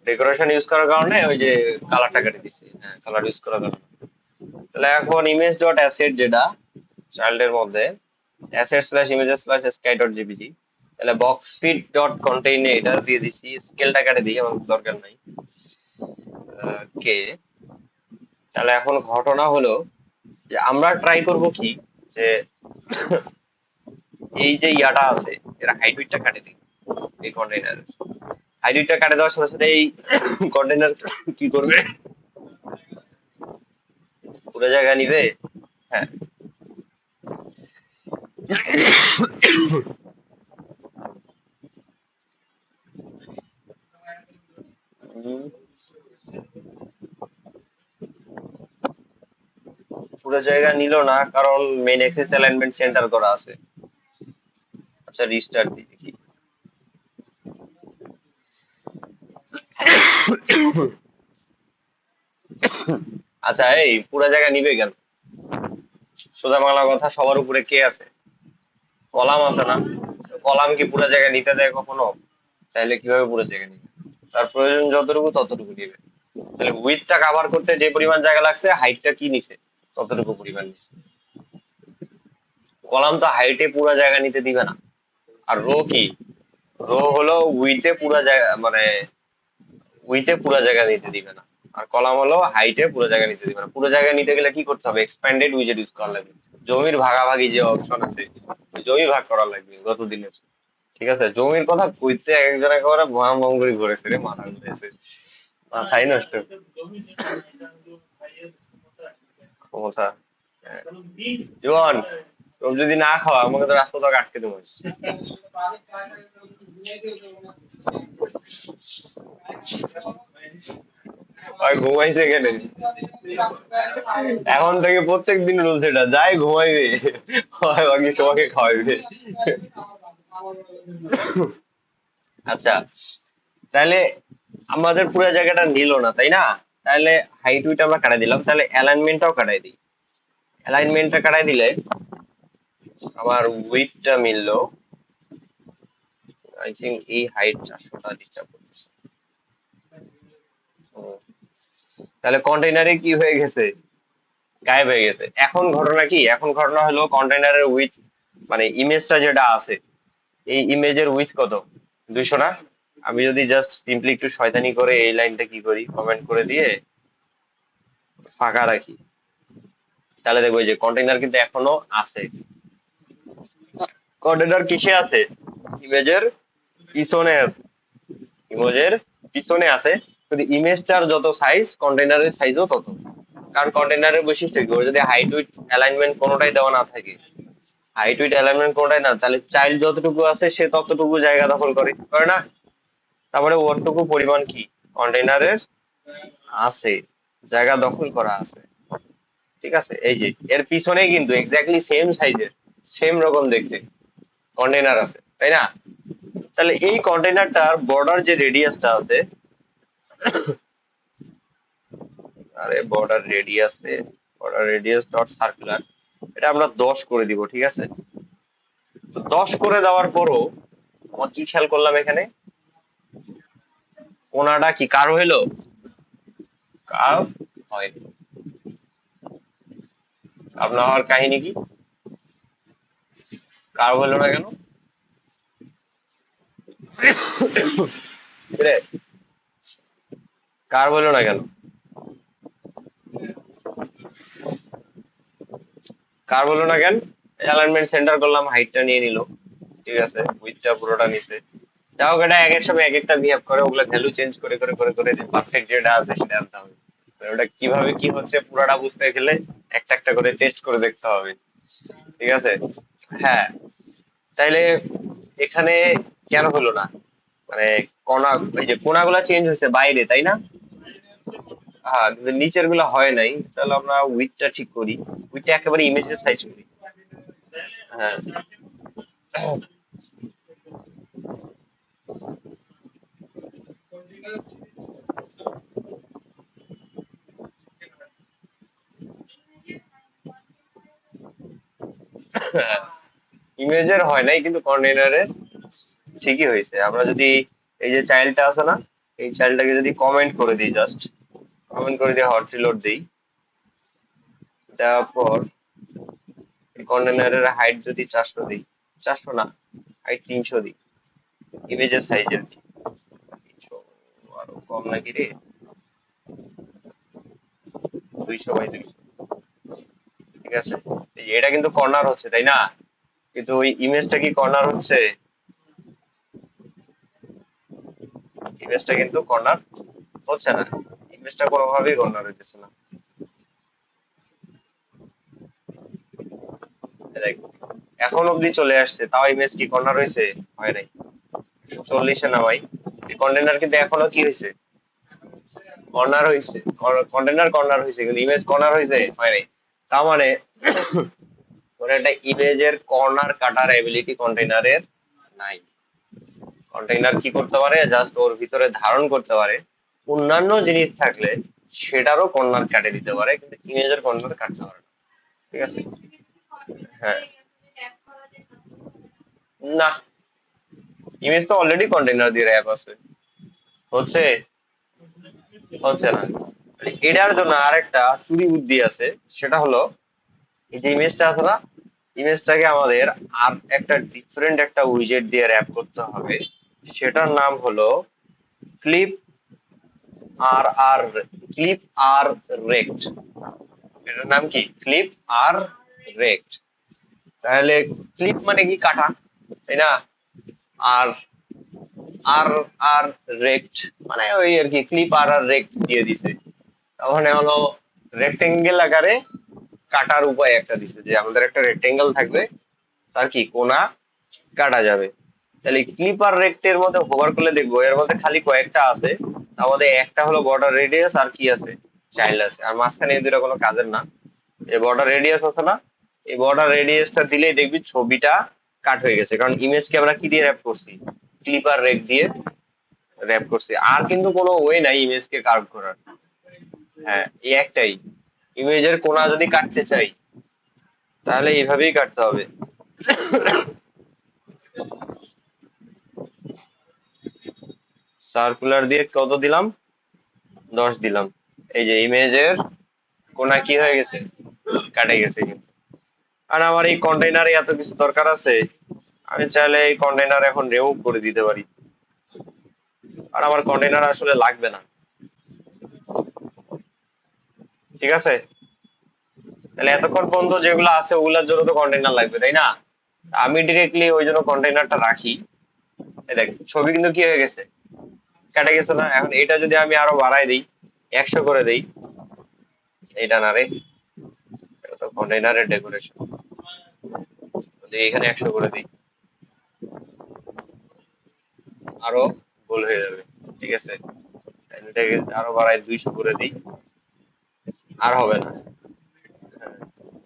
ডেকোরেশন ইউজ করার কারণে ওই যে কালারটা কেটে দিচ্ছি, হ্যাঁ কালার ইউজ করার কারণে। তাহলে এখন ইমেজ ডট অ্যাসেট যেটা চাইল্ডের মধ্যে asset slash images slash sky dot JPG, তাহলে বক্স ফিট ডট কন্টেইনে এটা দিয়ে দিচ্ছি, স্কেলটা কেটে দিই, আমার দরকার নাই। কে তাহলে এখন ঘটনা হলো যে আমরা ট্রাই করব কি, যে এই যে ইয়াটা আছে এরা হাইট উইডটা কাটে দিই এই কন্টেইনার। হাইট উইডটা কাটে দেওয়ার সাথে সাথে এই কন্টেইনার কি করবে, পুরো জায়গা নিবে। হ্যাঁ, উম, পুরো জায়গা নিল না, কারণ মেইন অ্যাক্সিস অ্যালাইনমেন্ট সেন্টার করা আছে। আচ্ছা রিস্টার্ট দিই দেখি। আচ্ছা এই পুরো জায়গা নিবে কেন? সোজা বাংলা কথা, সবার উপরে কে আছে? কলাম আছে না? কলাম কি পুরো জায়গা নিতে দেয় কখনো? তাহলে কিভাবে পুরো জায়গা নিবে? তার প্রয়োজন যতটুকু ততটুকু নিবে। তাহলে উইডথটা কভার করতে যে পরিমাণ জায়গা লাগছে, হাইটটা কি নিছে ততটুকু পরিমাণ নিছে। কলাম তো হাইটে পুরো জায়গা নিতে দিবে না। আর রো কি, রো হলো উইডথে পুরো জায়গা, মানে উইডথে পুরো জায়গা নিতে দিবে না। আর কলাম হলো হাইটে পুরো জায়গা নিতে দিবে না। পুরো জায়গা নিতে গেলে কি করতে হবে? এক্সপ্যান্ডেড উইজেট ইউজ করা লাগবে। জমির ভাগাভাগি যে অপশন আছে, ওই জমি ভাগ করা লাগবে গত দিনের। ঠিক আছে, জমির কথা কইতে একজন একেবারে ভয়াম ভম করে ঘুরেছে রে, মাথা ঘুরেছে, মাথাই নষ্ট। ক্ষমতা, হ্যাঁ। জোয়ান, তোর যদি না খাওয়া আমাকে তো রাস্তা তো আটকে দেবো। আর ঘুমাইছে কেন? এখন থেকে প্রত্যেক দিন রুলস এটা, যাই ঘুমাইবে হয় বাকি তোমাকে খাওয়াইবে। আচ্ছা, তাহলে আমাদের পুরো জায়গাটা নিল না তাই না? তাহলে হাইট উইট আমরা কাটাই দিলাম, তাহলে অ্যালাইনমেন্টটাও কাটাই দিই। অ্যালাইনমেন্টটা কাটাই দিলে আমার উইডথটা মিললো। আই থিঙ্ক এই হাইট 400টা ডিস্টার্ব করতেছে। হুম, তাহলে কন্টেইনারে কি হয়ে গেছে? গায়েব হয়ে গেছে। এখন ঘটনা কি, এখন ঘটনা হলো কন্টেইনারের উইথ, মানে ইমেজটা যেটা আছে, এই ইমেজের উইথ কত? 200 না? আমি যদি জাস্ট সিম্পলি একটু শয়তানি করে এই লাইনটা কি করি, কমেন্ট করে দিয়ে ফাঁকা রাখি, তাহলে দেখবো এই যে কন্টেইনার কিন্তু এখনো আছে। কন্টেইনার কিসে আছে? ইমেজের পিছনে আছে। ইমেজের পিছনে আছে, কিন্তু ইমেজটার যত সাইজ কন্টেইনারের সাইজও তত। কারণ কন্টেইনারের বৈশিষ্ট্য কি, ওর যদি হাইট উইথ অ্যালাইনমেন্ট কোনোটাই দেওয়া না থাকে, হাইট উইথ অ্যালাইনমেন্ট কোনোটাই না, তাহলে চাইল্ড যতটুকু আছে সে ততটুকু জায়গা দখল করে, করে না? তারপরে ওরটুকু পরিমাণ কি কন্টেইনারের আছে, জায়গা দখল করা আছে। ঠিক আছে, এই যে এর পিছনে কিন্তু এক্স্যাক্টলি সেম সাইজের, সেম রকম দেখতে কন্টেইনার আছে, তাই না? তাহলে এই কন্টেইনারটার বর্ডার যে রেডিয়াসটা আছে, আরে বর্ডার রেডিয়াস ডট সার্কুলার, এটা আমরা 10 করে দিব, ঠিক আছে। তো 10 করে দেওয়ার পরও আমার কি খেয়াল করলাম এখানে, কোনাটা কি কার্ভ হইলো? কার্ভ হয়নি। কার্ভ না হওয়ার কাহিনী কি? কার্ভ হলো না কেন? রে, কার্ভ হলো না কেন? কার্ভ হলো না কেন? অ্যালাইনমেন্ট সেন্টার করলাম, হাইটটা নিয়ে নিল, ঠিক আছে, উইথটা পুরোটা নিছে। যাই হোক, এটা এক এক সময় এক একটা বিহেভ করে, ওগুলা ভ্যালু চেঞ্জ করে করে করে করে যে পারফেক্ট যেটা আছে সেটা আনতে হবে। তো ওটা কিভাবে কি হচ্ছে পুরোটা বুঝতে গেলে একটা একটা করে টেস্ট করে দেখতে হবে, ঠিক আছে। হ্যাঁ, তাইলে এখানে কেন হলো না, মানে কোনা, ওই যে কোনাগুলা চেঞ্জ হয়েছে বাইরে তাই না? হ্যাঁ, কিন্তু নিচের গুলা হয় নাই, তাহলে আমরা উইথটা ঠিক করি, উইথটা একেবারে ইমেজের সাইজ করি। হ্যাঁ, ইমেজের হয় নাই কিন্তু কন্টেইনারের ঠিকই হয়েছে। আমরা যদি এই যে চাইল্ডটা আছে না, এই চাইল্ডটাকে যদি কমেন্ট করে দিই, জাস্ট কমেন্ট করে দিয়ে হট রিলোড দিই, দেওয়ার পর এই কন্টেইনারের হাইট যদি 400 দিই, 400 না, হাইট 300 দিই, ইমেজের সাইজের কি 300 আরো কম নাকি রে, 200 বাই 200, ঠিক আছে। এই যে এটা কিন্তু কর্নার হচ্ছে তাই না, কিন্তু ওই ইমেজটা কি কর্নার হচ্ছে? ইমেজটা কিন্তু কর্নার হচ্ছে না, ইমেজটা কোনোভাবেই কর্নার হইতেছে না। এই দেখ, এখন অব্দি চলে আসছে, তাও ইমেজ কি কর্নার হয়েছে? হয় নাই। 140-এ নামাই, এই কন্টেনার কিন্তু এখনো কি হয়েছে, কর্নার হয়েছে। কন্টেনার কর্নার হয়েছে, কিন্তু ইমেজ কর্নার হয়েছে? হয় নাই। তার মানে ওর একটা ইমেজের কর্নার কাটার এবিলিটি কন্টেইনারের নাই। কন্টেইনার কি করতে পারে, জাস্ট ওর ভিতরে ধারণ করতে পারে অন্যান্য জিনিস থাকলে সেটারও কর্নার কাটে দিতে পারে, কিন্তু ইমেজের কর্নার কাটতে পারে না, ঠিক আছে। হ্যাঁ, না, ইমেজ তো অলরেডি কন্টেইনার দিয়ে র্যাপ আছে, হচ্ছে হচ্ছে না। এটার জন্য আরেকটা চুরি বুদ্ধি আছে, সেটা হলো এই যে ইমেজটা আছে না, ইমেজটাকে আমাদের আর একটা ডিফারেন্ট একটা উইজেট দিয়ে র্যাপ করতে হবে। সেটার নাম হলো ক্লিপ আর আর ক্লিপ আর রেক্ট। এটার নাম কি? ক্লিপ আর রেক্ট। তাহলে ক্লিপ মানে কি, কাটা, তাই না? আর আর আর রেক্ট মানে ওই আর কি, ক্লিপ আর আর রেক্ট দিয়ে দিছে। তার হলো রেক্টেঙ্গেল আকারে কাটার উপায় একটা দিছে, যে আমাদের একটা রেক্টেঙ্গেল থাকবে, তার কি কোনা কাটা যাবে। তাহলে ক্লিপার রেক্টের মধ্যে হোভার করলে দেখবো এর মধ্যে খালি কয়েকটা আছে। আমাদের একটা হলো বর্ডার রেডিয়াস, আর কি আছে, চাইল্ড আছে, আর মাঝখানে এই দুটো কোনো কাজের না। এই বর্ডার রেডিয়াস আছে না, এই বর্ডার রেডিয়াসটা দিলেই দেখবি ছবিটা কাট হয়ে গেছে, কারণ ইমেজকে আমরা কি দিয়ে র্যাপ করছি, ক্লিপার রেক দিয়ে র্যাপ করছি। আর কিন্তু কোনো ওয়ে নাই ইমেজকে কার্ভ করার। হ্যাঁ, এই একটাই। ইমেজের কোনা যদি কাটতে চাই তাহলে এইভাবেই কাটতে হবে। সার্কুলার দিয়ে কত দিলাম, 10 দিলাম। এই যে ইমেজের কোনা কি হয়ে গেছে, কাটে গেছে কিন্তু। আর আমার এই কন্টেইনারে এত কিছু দরকার আছে, আমি চাইলে এই কন্টেইনার এখন রিমুভ করে দিতে পারি, আর আমার কন্টেইনার আসলে লাগবে না, ঠিক আছে। তাহলে এতক্ষণ পর্যন্ত যেগুলো আছে ওগুলোর জন্য তো কন্টেইনার লাগবে তাই না, আমি ডিরেক্টলি ওই জন্য কন্টেইনারটা রাখি। এই দেখ ছবি কিন্তু কি হয়ে গেছে, কেটে গেছে না। এখন এটা যদি আমি আরো বাড়াই দিই, 100 করে দিই, এইটা না রে, এটা তো কন্টেইনারের ডেকোরেশন, যদি এখানে 100 করে দিই আরো গোল হয়ে যাবে, ঠিক আছে। এটাকে আরো বাড়াই 200 করে দিই, আর হবে না। হ্যাঁ,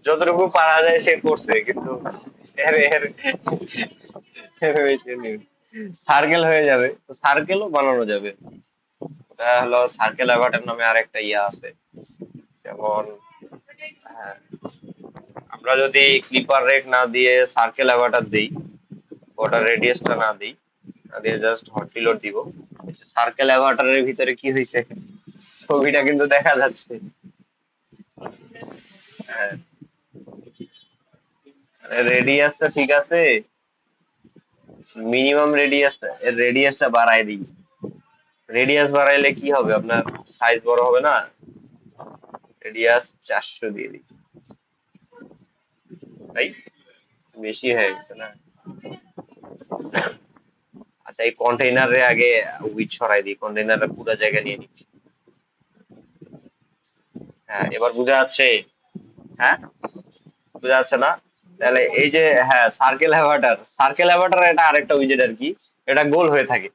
যতটুকু পারা যায় সে করছে, কিন্তু এর এর সার্কেল হয়ে যাবে, তো সার্কেলও বানানো যাবে। ওটা হলো সার্কেল অ্যাভাটার নামে আরেকটা ইয়া আছে, যেমন হ্যাঁ, আমরা যদি ক্লিপার রেক না দিয়ে সার্কেল অ্যাভাটার দিই, ওটা রেডিয়াসটা না দিই, না দিয়ে জাস্ট হট রিলোড দিব, সার্কেল অ্যাভাটারের ভিতরে কি হয়েছে, ছবিটা কিন্তু দেখা যাচ্ছে। হ্যাঁ, রেডিয়াসটা ঠিক আছে, মিনিমাম রেডিয়াসটা বাড়ায় দিই। রেডিয়াস বাড়াইলে কি হবে, আপনার সাইজ বড় হবে না, রেডিয়াস 400 দিয়ে দিই, তাই বেশি হয়ে গেছে না। আচ্ছা, এই কন্টেইনারে আগে উইড সরাই দিই, কন্টেইনারটা পুরো জায়গা নিয়ে নিচ্ছি। হ্যাঁ, এবার বোঝা যাচ্ছে? হ্যাঁ, বোঝা যাচ্ছে না? তাহলে এই যে হ্যাঁ, সার্কেল অ্যাভাটার এটা আরেকটা উইজেট আর কি, এটা গোল হয়ে থাকে,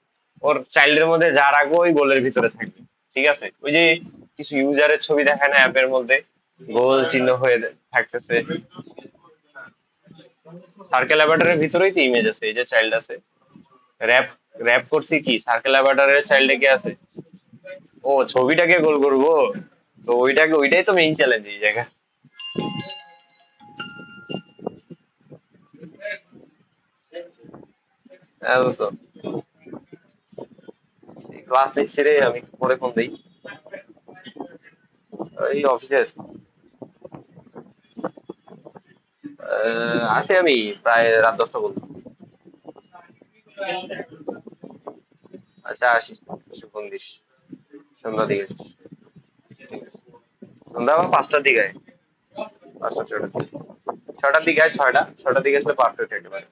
ওর চাইল্ডের মধ্যে যা রাখবো ওই গোলের ভিতরে থাকবে, ঠিক আছে। ওই যে কিছু ইউজারের ছবি দেখায় না অ্যাপের মধ্যে, গোল চিহ্ন হয়ে থাকতেছে। সার্কেল অ্যাভাটারের ভিতরেই তো ইমেজ আছে, এই যে চাইল্ড আছে। র্যাপ র্যাপ করছি কি, সার্কেল অ্যাভাটারের চাইল্ডে কে আছে? ও, ছবিটাকে গোল করবো। তো ওইটাই তো মেইন চ্যালেঞ্জ এই জায়গায়। হ্যাঁ বুঝছো, ক্লাস নিচ্ছে রে, আমি পরে ফোন দিই। ওই অফিসে আছি। আছি আমি প্রায় রাত 10টা বলবো। আচ্ছা আসিস, এসে ফোন দিস, সন্ধ্যার দিকে আসিস। ঠিক আছে। সন্ধ্যা বা 5টার দিকে আয়। 5টা 6টার দিকে, 6টার দিকে আয়, 6টার দিকে আসলে পারফেক্ট একেবারে।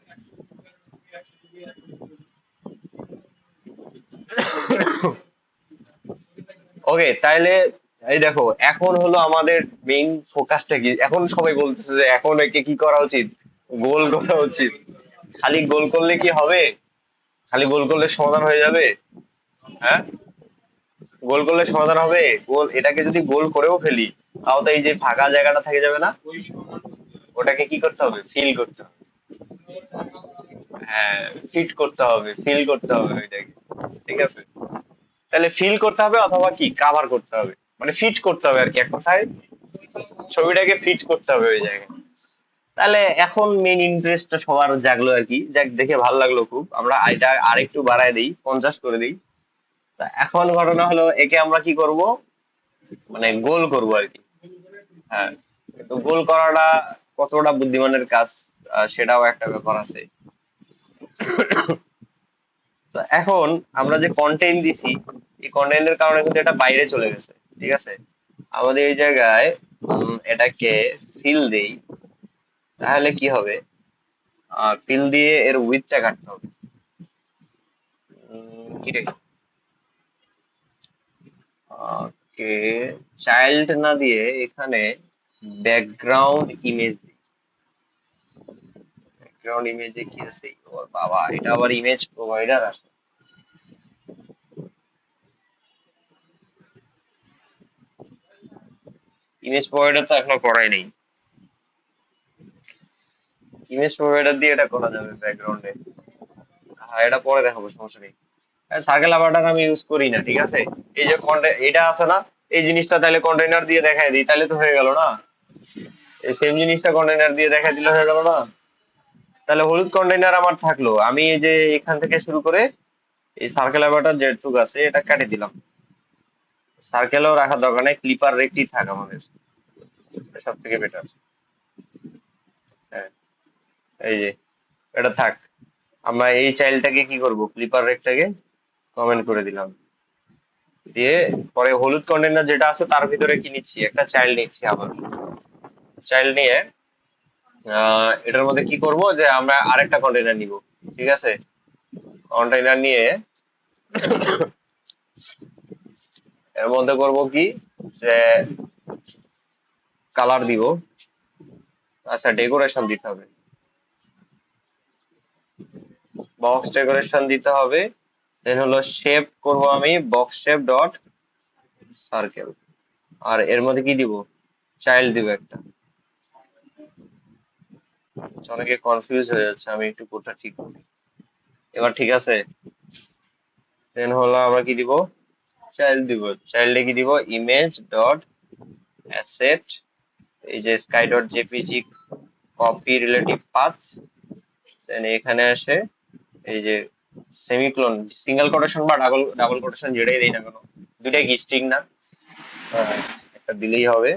ওকে, তাইলে এই দেখো, এখন হলো আমাদের মেইন ফোকাসটা কি, এখন সবাই বলতেছে যে এখন একে কি করা উচিত, গোল করা উচিত। খালি গোল করলে কি হবে? খালি গোল করলে সমাধান হয়ে যাবে? হ্যাঁ, গোল করলে সমাধান হবে? গোল, এটাকে যদি গোল করেও ফেলি, তাও তো এই যে ফাঁকা জায়গাটা থেকে যাবে না? ওটাকে কি করতে হবে? ফিল করতে হবে। হ্যাঁ, ফিট করতে হবে, ফিল করতে হবে ওইটাকে। ঠিক আছে, তাহলে ফিল করতে হবে অথবা কি কাভার করতে হবে, মানে ফিট করতে হবে আর কি, এক কথায় ছবিটাকে ফিট করতে হবে ওই জায়গায়। তাহলে এখন মেইন ইন্টারেস্টটা সবার জাগলো আর কি, যাক দেখে ভালো লাগলো খুব। আমরা এটা আরেকটু বাড়ায় দিই, 50 করে দিই। তা এখন ঘটনা হলো, একে আমরা কি করব, মানে গোল করব আর কি। হ্যাঁ, তো গোল করাটা কতটা বুদ্ধিমানের কাজ, সেটাও একটা ব্যাপার আছে। তো এখন আমরা যে কন্টেন্ট দিছি, এই কন্টেন্টের কারণে কিন্তু এটা বাইরে চলে গেছে। ঠিক আছে, আমাদের এই জায়গায় এটাকে ফিল দেই, তাহলে কি হবে? ফিল দিয়ে এর উইডথটা কাটতে হবে। কি রে, ওকে, চাইল্ড না দিয়ে এখানে ব্যাকগ্রাউন্ড ইমেজ দিই। ব্যাকগ্রাউন্ড ইমেজে কি আছে? ও বাবা, এটা আবার ইমেজ প্রোভাইডার আছে। ইমেজ প্রোভাইডার তো এখনো করাই নেই। ইমেজ প্রোভাইডার দিয়ে এটা করা যাবে ব্যাকগ্রাউন্ডে। হ্যাঁ, এটা পরে দেখাবো, সমস্যা নেই। সার্কেল আবারটা আমি ইউজ করি না, ঠিক আছে। এই যে এটা আছে না, এই জিনিসটা তাহলে কন্টেইনার দিয়ে দেখাই দিই, তাহলে তো হয়ে গেল না? এই সেম জিনিসটা কন্টেইনার দিয়ে দেখাই দিলে হয়ে গেল না? তাহলে হলুদ কন্টেইনার আমার থাকলো, আমি এই যে এখান থেকে শুরু করে এই সার্কেল আবারটা যেটুকু আছে এটা কেটে দিলাম। সার্কেলও রাখার দরকার নেই, ক্লিপার রেখেই থাক আমাদের, সব থেকে বেটার। হ্যাঁ, এই যে এটা থাক। আমরা এই চাইল্ডটাকে কি করব, ক্লিপার রেকটাকে কমেন্ট করে দিলাম। দিয়ে পরে হলুদ কন্টেইনার যেটা আছে তার ভিতরে কি নিচ্ছি, একটা চাইল্ড নিচ্ছি আবার। চাইল্ড নিয়ে এটার মধ্যে কি করব, যে আমরা আরেকটা কন্টেইনার নিব। ঠিক আছে, কন্টেইনার নিয়ে এর মধ্যে করব কি, যে কালার দিব। আচ্ছা, ডেকোরেশন দিতে হবে, বক্স ডেকোরেশন দিতে হবে। দেন হলো শেপ করব আমি, বক্স শেপ ডট সার্কেল। আর এর মধ্যে কি দিব, চাইল্ড দিব একটা। অনেকে কনফিউজ হয়ে যাচ্ছে, আমি একটু কোডটা ঠিক করি। এবার ঠিক আছে। দেন হলো আমরা কি দিব, চাইল্ড দিব। চাইল্ডে কি দিব, ইমেজ ডট অ্যাসেট, এই যে sky dot JPG copy relative path. Then এখানে আসে এই যে সেমিকোলন, সিঙ্গেল কোটেশন বা ডাবল ডাবল কোটেশন যেটাই দেই না কেন, দুইটাই কি স্ট্রিং না? হ্যাঁ, একটা দিলেই হবে।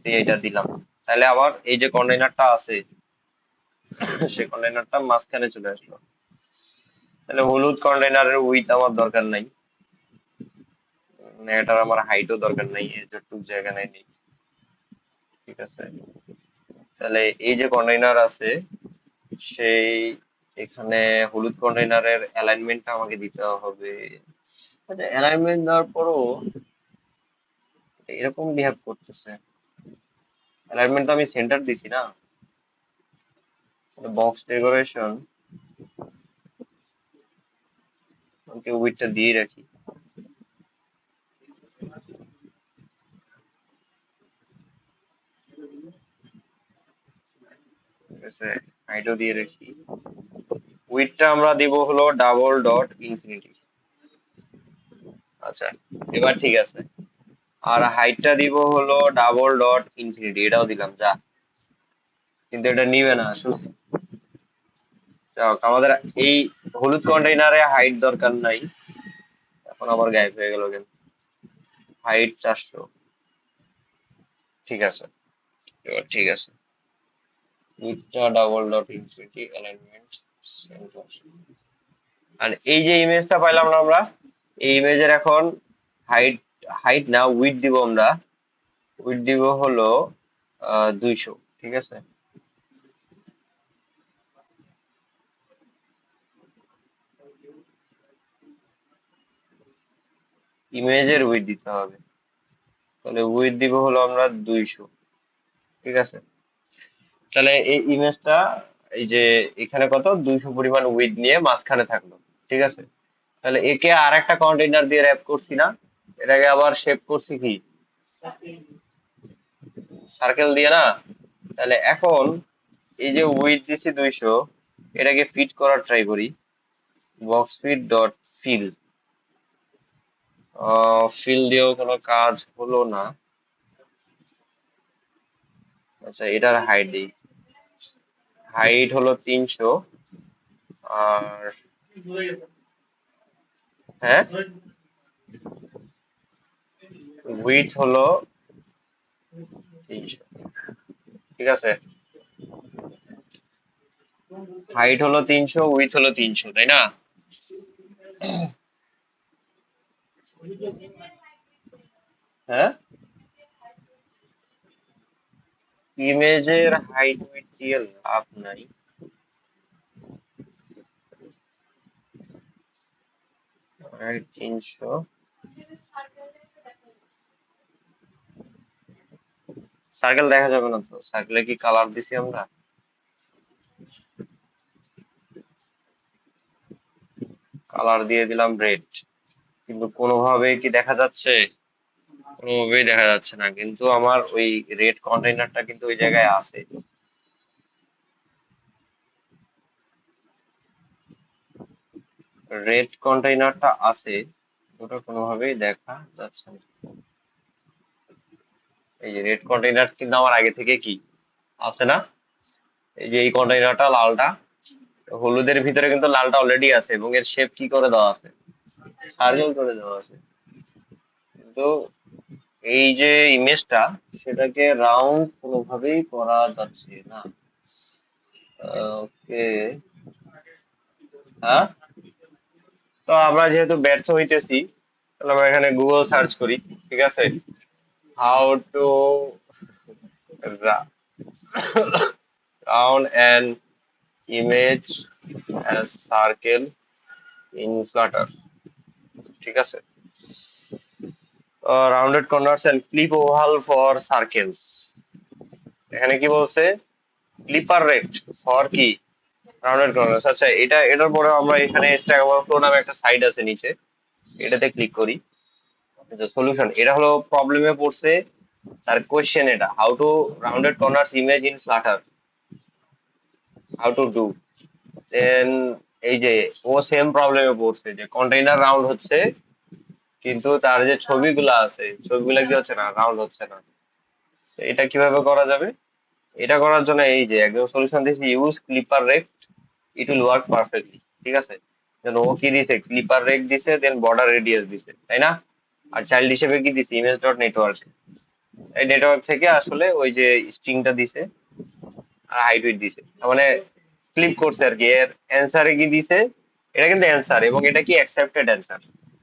দিয়ে এটা দিলাম, তাহলে আবার এই যে কন্টেইনারটা আছে, সেই কন্টেইনারটা মাঝখানে চলে আসলো। তাহলে হলুদ কন্টেইনারের উইথ আমার দরকার নাই, এটার আমার হাইটও দরকার নাই, এতটুকু জায়গা নেই নেই। ঠিক আছে, তাহলে এই যে কন্টেইনার আছে, সেই এখানে হলুদ কন্টেইনারের অ্যালাইনমেন্টটা আমাকে দিতে হবে। আচ্ছা, অ্যালাইনমেন্ট দেওয়ার পরও এরকম বিহেভ করতেছে। অ্যালাইনমেন্ট তো আমি সেন্টার দিছি না, বক্স ডেকোরেশন ওকে উইথটা দিয়ে রাখি। ঠিক আছে, হাইটও দিয়ে রাখি। উইডটা আমরা দিব হলো ডাবল ডট ইনফিনিটি। আচ্ছা, এবার ঠিক আছে। আর হাইটটা দিব হলো ডাবল ডট ইনফিনিটি, এটাও দিলাম যা। কিন্তু এটা নিবে না আসলে। যাক, আমাদের এই হলুদ কন্টেইনারে হাইট দরকার নাই। এখন আবার গায়েব হয়ে গেল কেন? হাইট 400। ঠিক আছে, এবার ঠিক আছে। উইডটা double dot infinity alignment center. আর এই যে ইমেজটা পাইলাম না আমরা, এই ইমেজের এখন হাইট, হাইট না উইড দিব আমরা। উইড দিব হলো 200। ঠিক আছে, ইমেজের উইড দিতে হবে। তাহলে উইড দিব হলো আমরা 200। ঠিক আছে, তাহলে এই ইমেজটা, এই যে এখানে কত 200 পরিমাণ উইড নিয়ে মাঝখানে থাকলো। ঠিক আছে, তাহলে একে আর একটা কন্টেইনার দিয়ে র্যাপ করছি না, এটাকে আবার শেপ করছি কি সার্কেল দিয়ে না। তাহলে এখন এই যে উইড দিছি 200, এটাকে ফিট করার ট্রাই করি। Box fit dot fill. Fill দিয়েও কোনো কাজ হলো না। আচ্ছা, এটার হাইট দিই। হাইট হলো 300, আর হ্যাঁ উইডথ হলো 300। ঠিক আছে, হাইট হলো 300, উইডথ হলো 300, তাই না? হ্যাঁ, ইমেজের হাইট উইডথ দিয়ে লাভ নাই। হাইট 300, সার্কেল দেখা যাবে না তো? সার্কেলে কি কালার দিছি আমরা? কালার দিয়ে দিলাম রেড, কিন্তু কোনোভাবেই কি দেখা যাচ্ছে? কোনোভাবেই দেখা যাচ্ছে না, কিন্তু আমার ওই রেড কন্টেইনারটা কিন্তু ওই জায়গায় আছে। রেড কন্টেইনারটা আছে, ওটা কোনোভাবেই দেখা যাচ্ছে না। এই যে রেড কন্টেইনার কিন্তু আমার আগে থেকে কি আছে না? এই যে এই কন্টেইনারটা লালটা, হলুদের ভিতরে কিন্তু লালটা অলরেডি আছে, এবং এর শেপ কি করে দেওয়া আছে? সার্কেল করে দেওয়া আছে। কিন্তু এই যে ইমেজটা, সেটাকে রাউন্ড কোনোভাবেই করা যাচ্ছে না। ওকে, হ্যাঁ, তো আমরা যেহেতু ব্যর্থ হইতেছি, তাহলে আমরা এখানে গুগল সার্চ করি। ঠিক আছে, how to round an image as circle in Flutter। ঠিক আছে, rounded corners and clip oval for circles। এখানে কি বলছে? ক্লিপার রেক্ট ফর কি রাউন্ডেড কর্নার্স। আচ্ছা, এটার পরে আমরা এখানে স্ট্যাক ওভারফ্লো নামে একটা সাইট আছে নিচে, এটাতে ক্লিক করি। আচ্ছা, সলিউশন এটা হলো, প্রবলেমে পড়ছে, তার কোশ্চেন এটা, how to rounded corners image in flutter, how to do. Then এই যে ও সেম প্রবলেমে পড়ছে, যে কন্টেইনার রাউন্ড হচ্ছে, কিন্তু তার যে ছবিগুলো আছে, ছবিগুলো কি হচ্ছে না, রাউন্ড হচ্ছে না। তো এটা কিভাবে করা যাবে? এটা করার জন্য এই যে একদম সলিউশন দিয়েছি, use clipper rect, it will work perfectly. ঠিক আছে, দেন ও কি দিছে, ক্লিপার রেক্ট দিছে, দেন বর্ডার রেডিয়াস দিছে, তাই না? আর চাইল্ড হিসেবে কি দিছে, ইমেজ ডট নেটওয়ার্ক। এই নেটওয়ার্ক থেকে আসলে ওই যে স্ট্রিংটা দিছে, আর হাইট উইডথ দিছে, তার মানে ক্লিপ করছে আর কি। এর অ্যান্সারে কি দিছে, এটা কিন্তু অ্যান্সার, এবং এটা কি অ্যাকসেপ্টেড অ্যান্সার,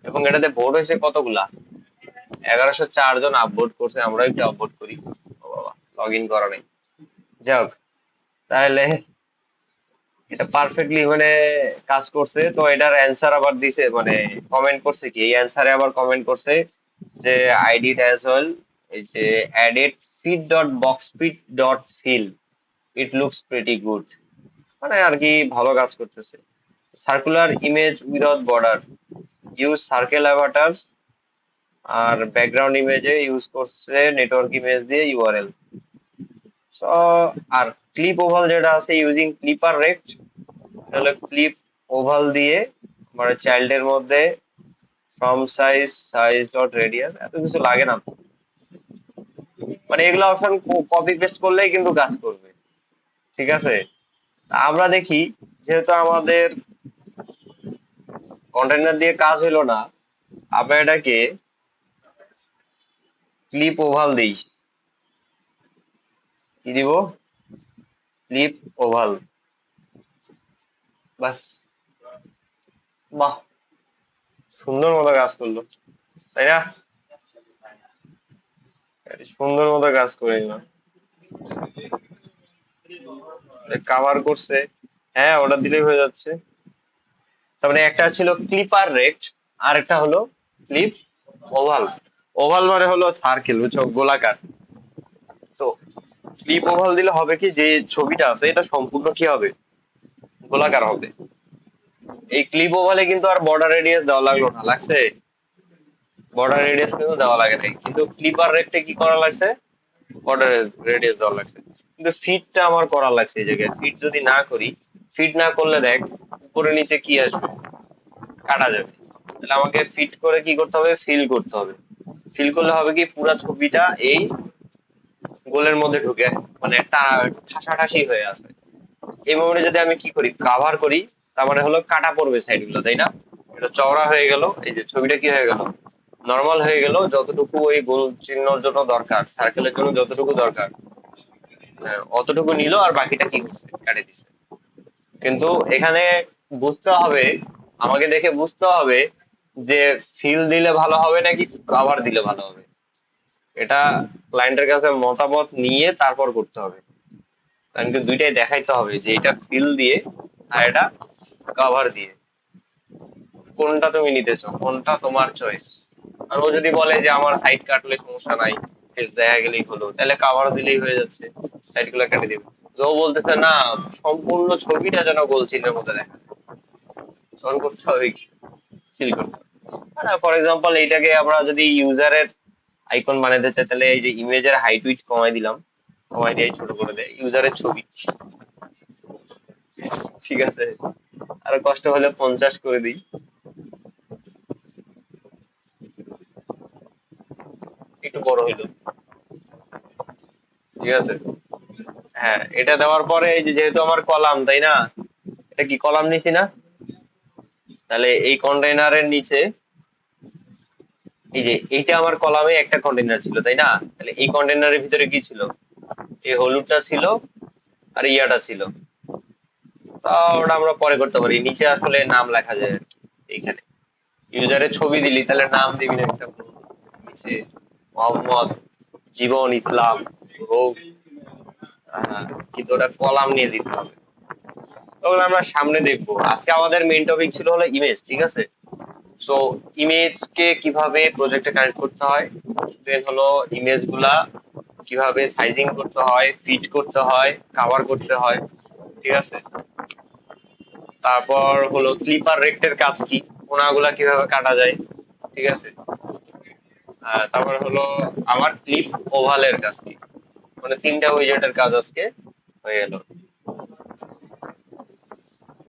এবং এটাতে ভোট হয়েছে কতগুলা, 1104 জন আপভোট করছে, আমরাও একটু আপভোট করি। ও বাবা, লগ ইন করা নেই। যাই হোক, তাহলে এটা পারফেক্টলি মানে কাজ করছে। তো এটার অ্যান্সার আবার দিছে, মানে কমেন্ট করছে কি, এই অ্যান্সারে আবার কমেন্ট করছে যে আই ডিড অ্যাজ ওয়েল, এই যে added fit dot box fit dot fill, it looks pretty good. মানে আর কি ভালো কাজ করতেছে। Circular image without border, use circle avatar, আর ব্যাকগ্রাউন্ড ইমেজে ইউজ করছে নেটওয়ার্ক ইমেজ দিয়ে ইউআরএল। সো আর ক্লিপ ওভাল যেটা আছে ইউজিং ক্লিপার রেক্ট, তাহলে ক্লিপ ওভাল দিয়ে মানে চাইল্ডের মধ্যে ফ্রম সাইজ ডট রেডিয়াস এত কিছু লাগে না, মানে এগুলো অপশন কপি পেস্ট করলেই কিন্তু কাজ করবে। ঠিক আছে, আমরা দেখি যেহেতু আমাদের কন্টেইনার দিয়ে কাজ হইলো না, আমরা এটাকে ক্লিপ ওভাল দিই। কি দিব? Clip oval. বাস, বাহ, সুন্দর মতো কাজ করলো, তাই না? সুন্দর মতো কাজ করে নিলাম, কাভার করছে। হ্যাঁ, ওটা দিলেই হয়ে যাচ্ছে। তার মানে একটা ছিল ক্লিপার রেক্ট, আর একটা হলো ক্লিপ ওভাল। ওভাল মানে হলো সার্কেল, বুঝছো, গোলাকার। তো ক্লিপ ওভাল দিলে হবে কি, যে ছবিটা আছে এটা সম্পূর্ণ কি হবে, গোলাকার হবে। এই ক্লিপ ওভালে কিন্তু আর বর্ডার রেডিয়াস দেওয়া লাগলো না, লাগছে? বর্ডার রেডিয়াস কিন্তু দেওয়া লাগে নাই, কিন্তু ক্লিপার রেক্টে কি করা লাগছে, বর্ডার রেডিয়াস দেওয়া লাগছে। কিন্তু ফিটটা আমার করা লাগছে এই জায়গায়। ফিট যদি না করি, ফিট না করলে দেখ উপরে নিচে কি আসবে, কাটা যাবে। তাহলে আমাকে ফিট করে কি করতে হবে, ফিল করতে হবে। ফিল করলে হবে কি, পুরা ছবিটা এই গোলের মধ্যে ঢুকে মানে একটা ঠাসাঠাসি হয়ে আছে। এই মোমেন্টে যদি আমি কি করি, কাভার করি, তার মানে হলো কাটা পড়বে সাইড গুলো, তাই না? এটা চওড়া হয়ে গেল, এই যে ছবিটা কি হয়ে গেল, নর্মাল হয়ে গেল, যতটুকু ওই গোল চিহ্নর জন্য দরকার, সার্কেলের জন্য যতটুকু দরকার, হ্যাঁ, অতটুকু নিল, আর বাকিটা কি করছে, কাটে দিছে। কিন্তু এখানে বুঝতে হবে, আমাকে দেখে বুঝতে হবে যে ফিল দিলে ভালো হবে নাকি কাভার দিলে ভালো হবে। এটা ক্লায়েন্টের কাছে মতামত নিয়ে তারপর করতে হবে। ক্লায়েন্টকে দুইটাই দেখাইতে হবে যে এটা ফিল দিয়ে আর এটা কাভার দিয়ে, কোনটা তুমি নিতেছো, কোনটা তোমার চয়েস। আর ও যদি বলে যে আমার সাইড কাটলে সমস্যা নাই, ফেস দেখা গেলেই হলো, তাহলে কাভার দিলেই হয়ে যাচ্ছে, সাইড গুলো কেটে দিবে। ও বলতেছে না, সম্পূর্ণ ছবিটা যেন গোল চিহ্নের মধ্যে দেখা যায়, তখন করতে হবে কি, ফিল করতে হবে। ফর এক্সাম্পল এইটাকে আমরা যদি ইউজারের আইকন বানাতে চাই, তাহলে এই যে ইমেজের হাইট উইডথ কমাই দিলাম, কমাই দিয়ে ছোট করে দেয় ইউজারের ছবি। ঠিক আছে, আরো কষ্ট হলে 50 করে দিই, একটু বড় হইলো। ঠিক আছে, হ্যাঁ, এটা দেওয়ার পরে এই যে যেহেতু আমার কলাম, তাই না, এটা কি কলাম নিছি না, তাহলে এই কন্টেইনারের নিচে এই যে এইটা আমার কলামে একটা কন্টেইনার ছিল, তাই না? তাহলে এই কন্টেইনারের ভিতরে কি ছিল, এই হলুদটা ছিল আর ইয়াটা ছিল। তা ওটা আমরা পরে করতে পারি, নিচে আসলে নাম লেখা যায় আর কি। এইখানে ইউজারের ছবি দিলি, তাহলে নাম দিবি না একটা নিচে, মোহাম্মদ জীবন ইসলাম হোক, কিন্তু ওটা কলাম নিয়ে দিতে হবে। তখন আমরা সামনে দেখবো। আজকে আমাদের মেইন টপিক ছিল হলো ইমেজ, ঠিক আছে? সো ইমেজ কে কিভাবে প্রজেক্টে কানেক্ট করতে হয়, দেন হলো ইমেজ গুলা কিভাবে সাইজিং করতে হয়, ফিট করতে হয়, কাভার করতে হয়, ঠিক আছে? তারপর হলো ক্লিপার রেক্টের কাজ কি, কোনাগুলা কিভাবে কাটা যায়, ঠিক আছে? তারপর হলো আমার ক্লিপ ওভালের কাজ কি, মানে তিনটা উইজেটের কাজ আজকে হয়ে গেল।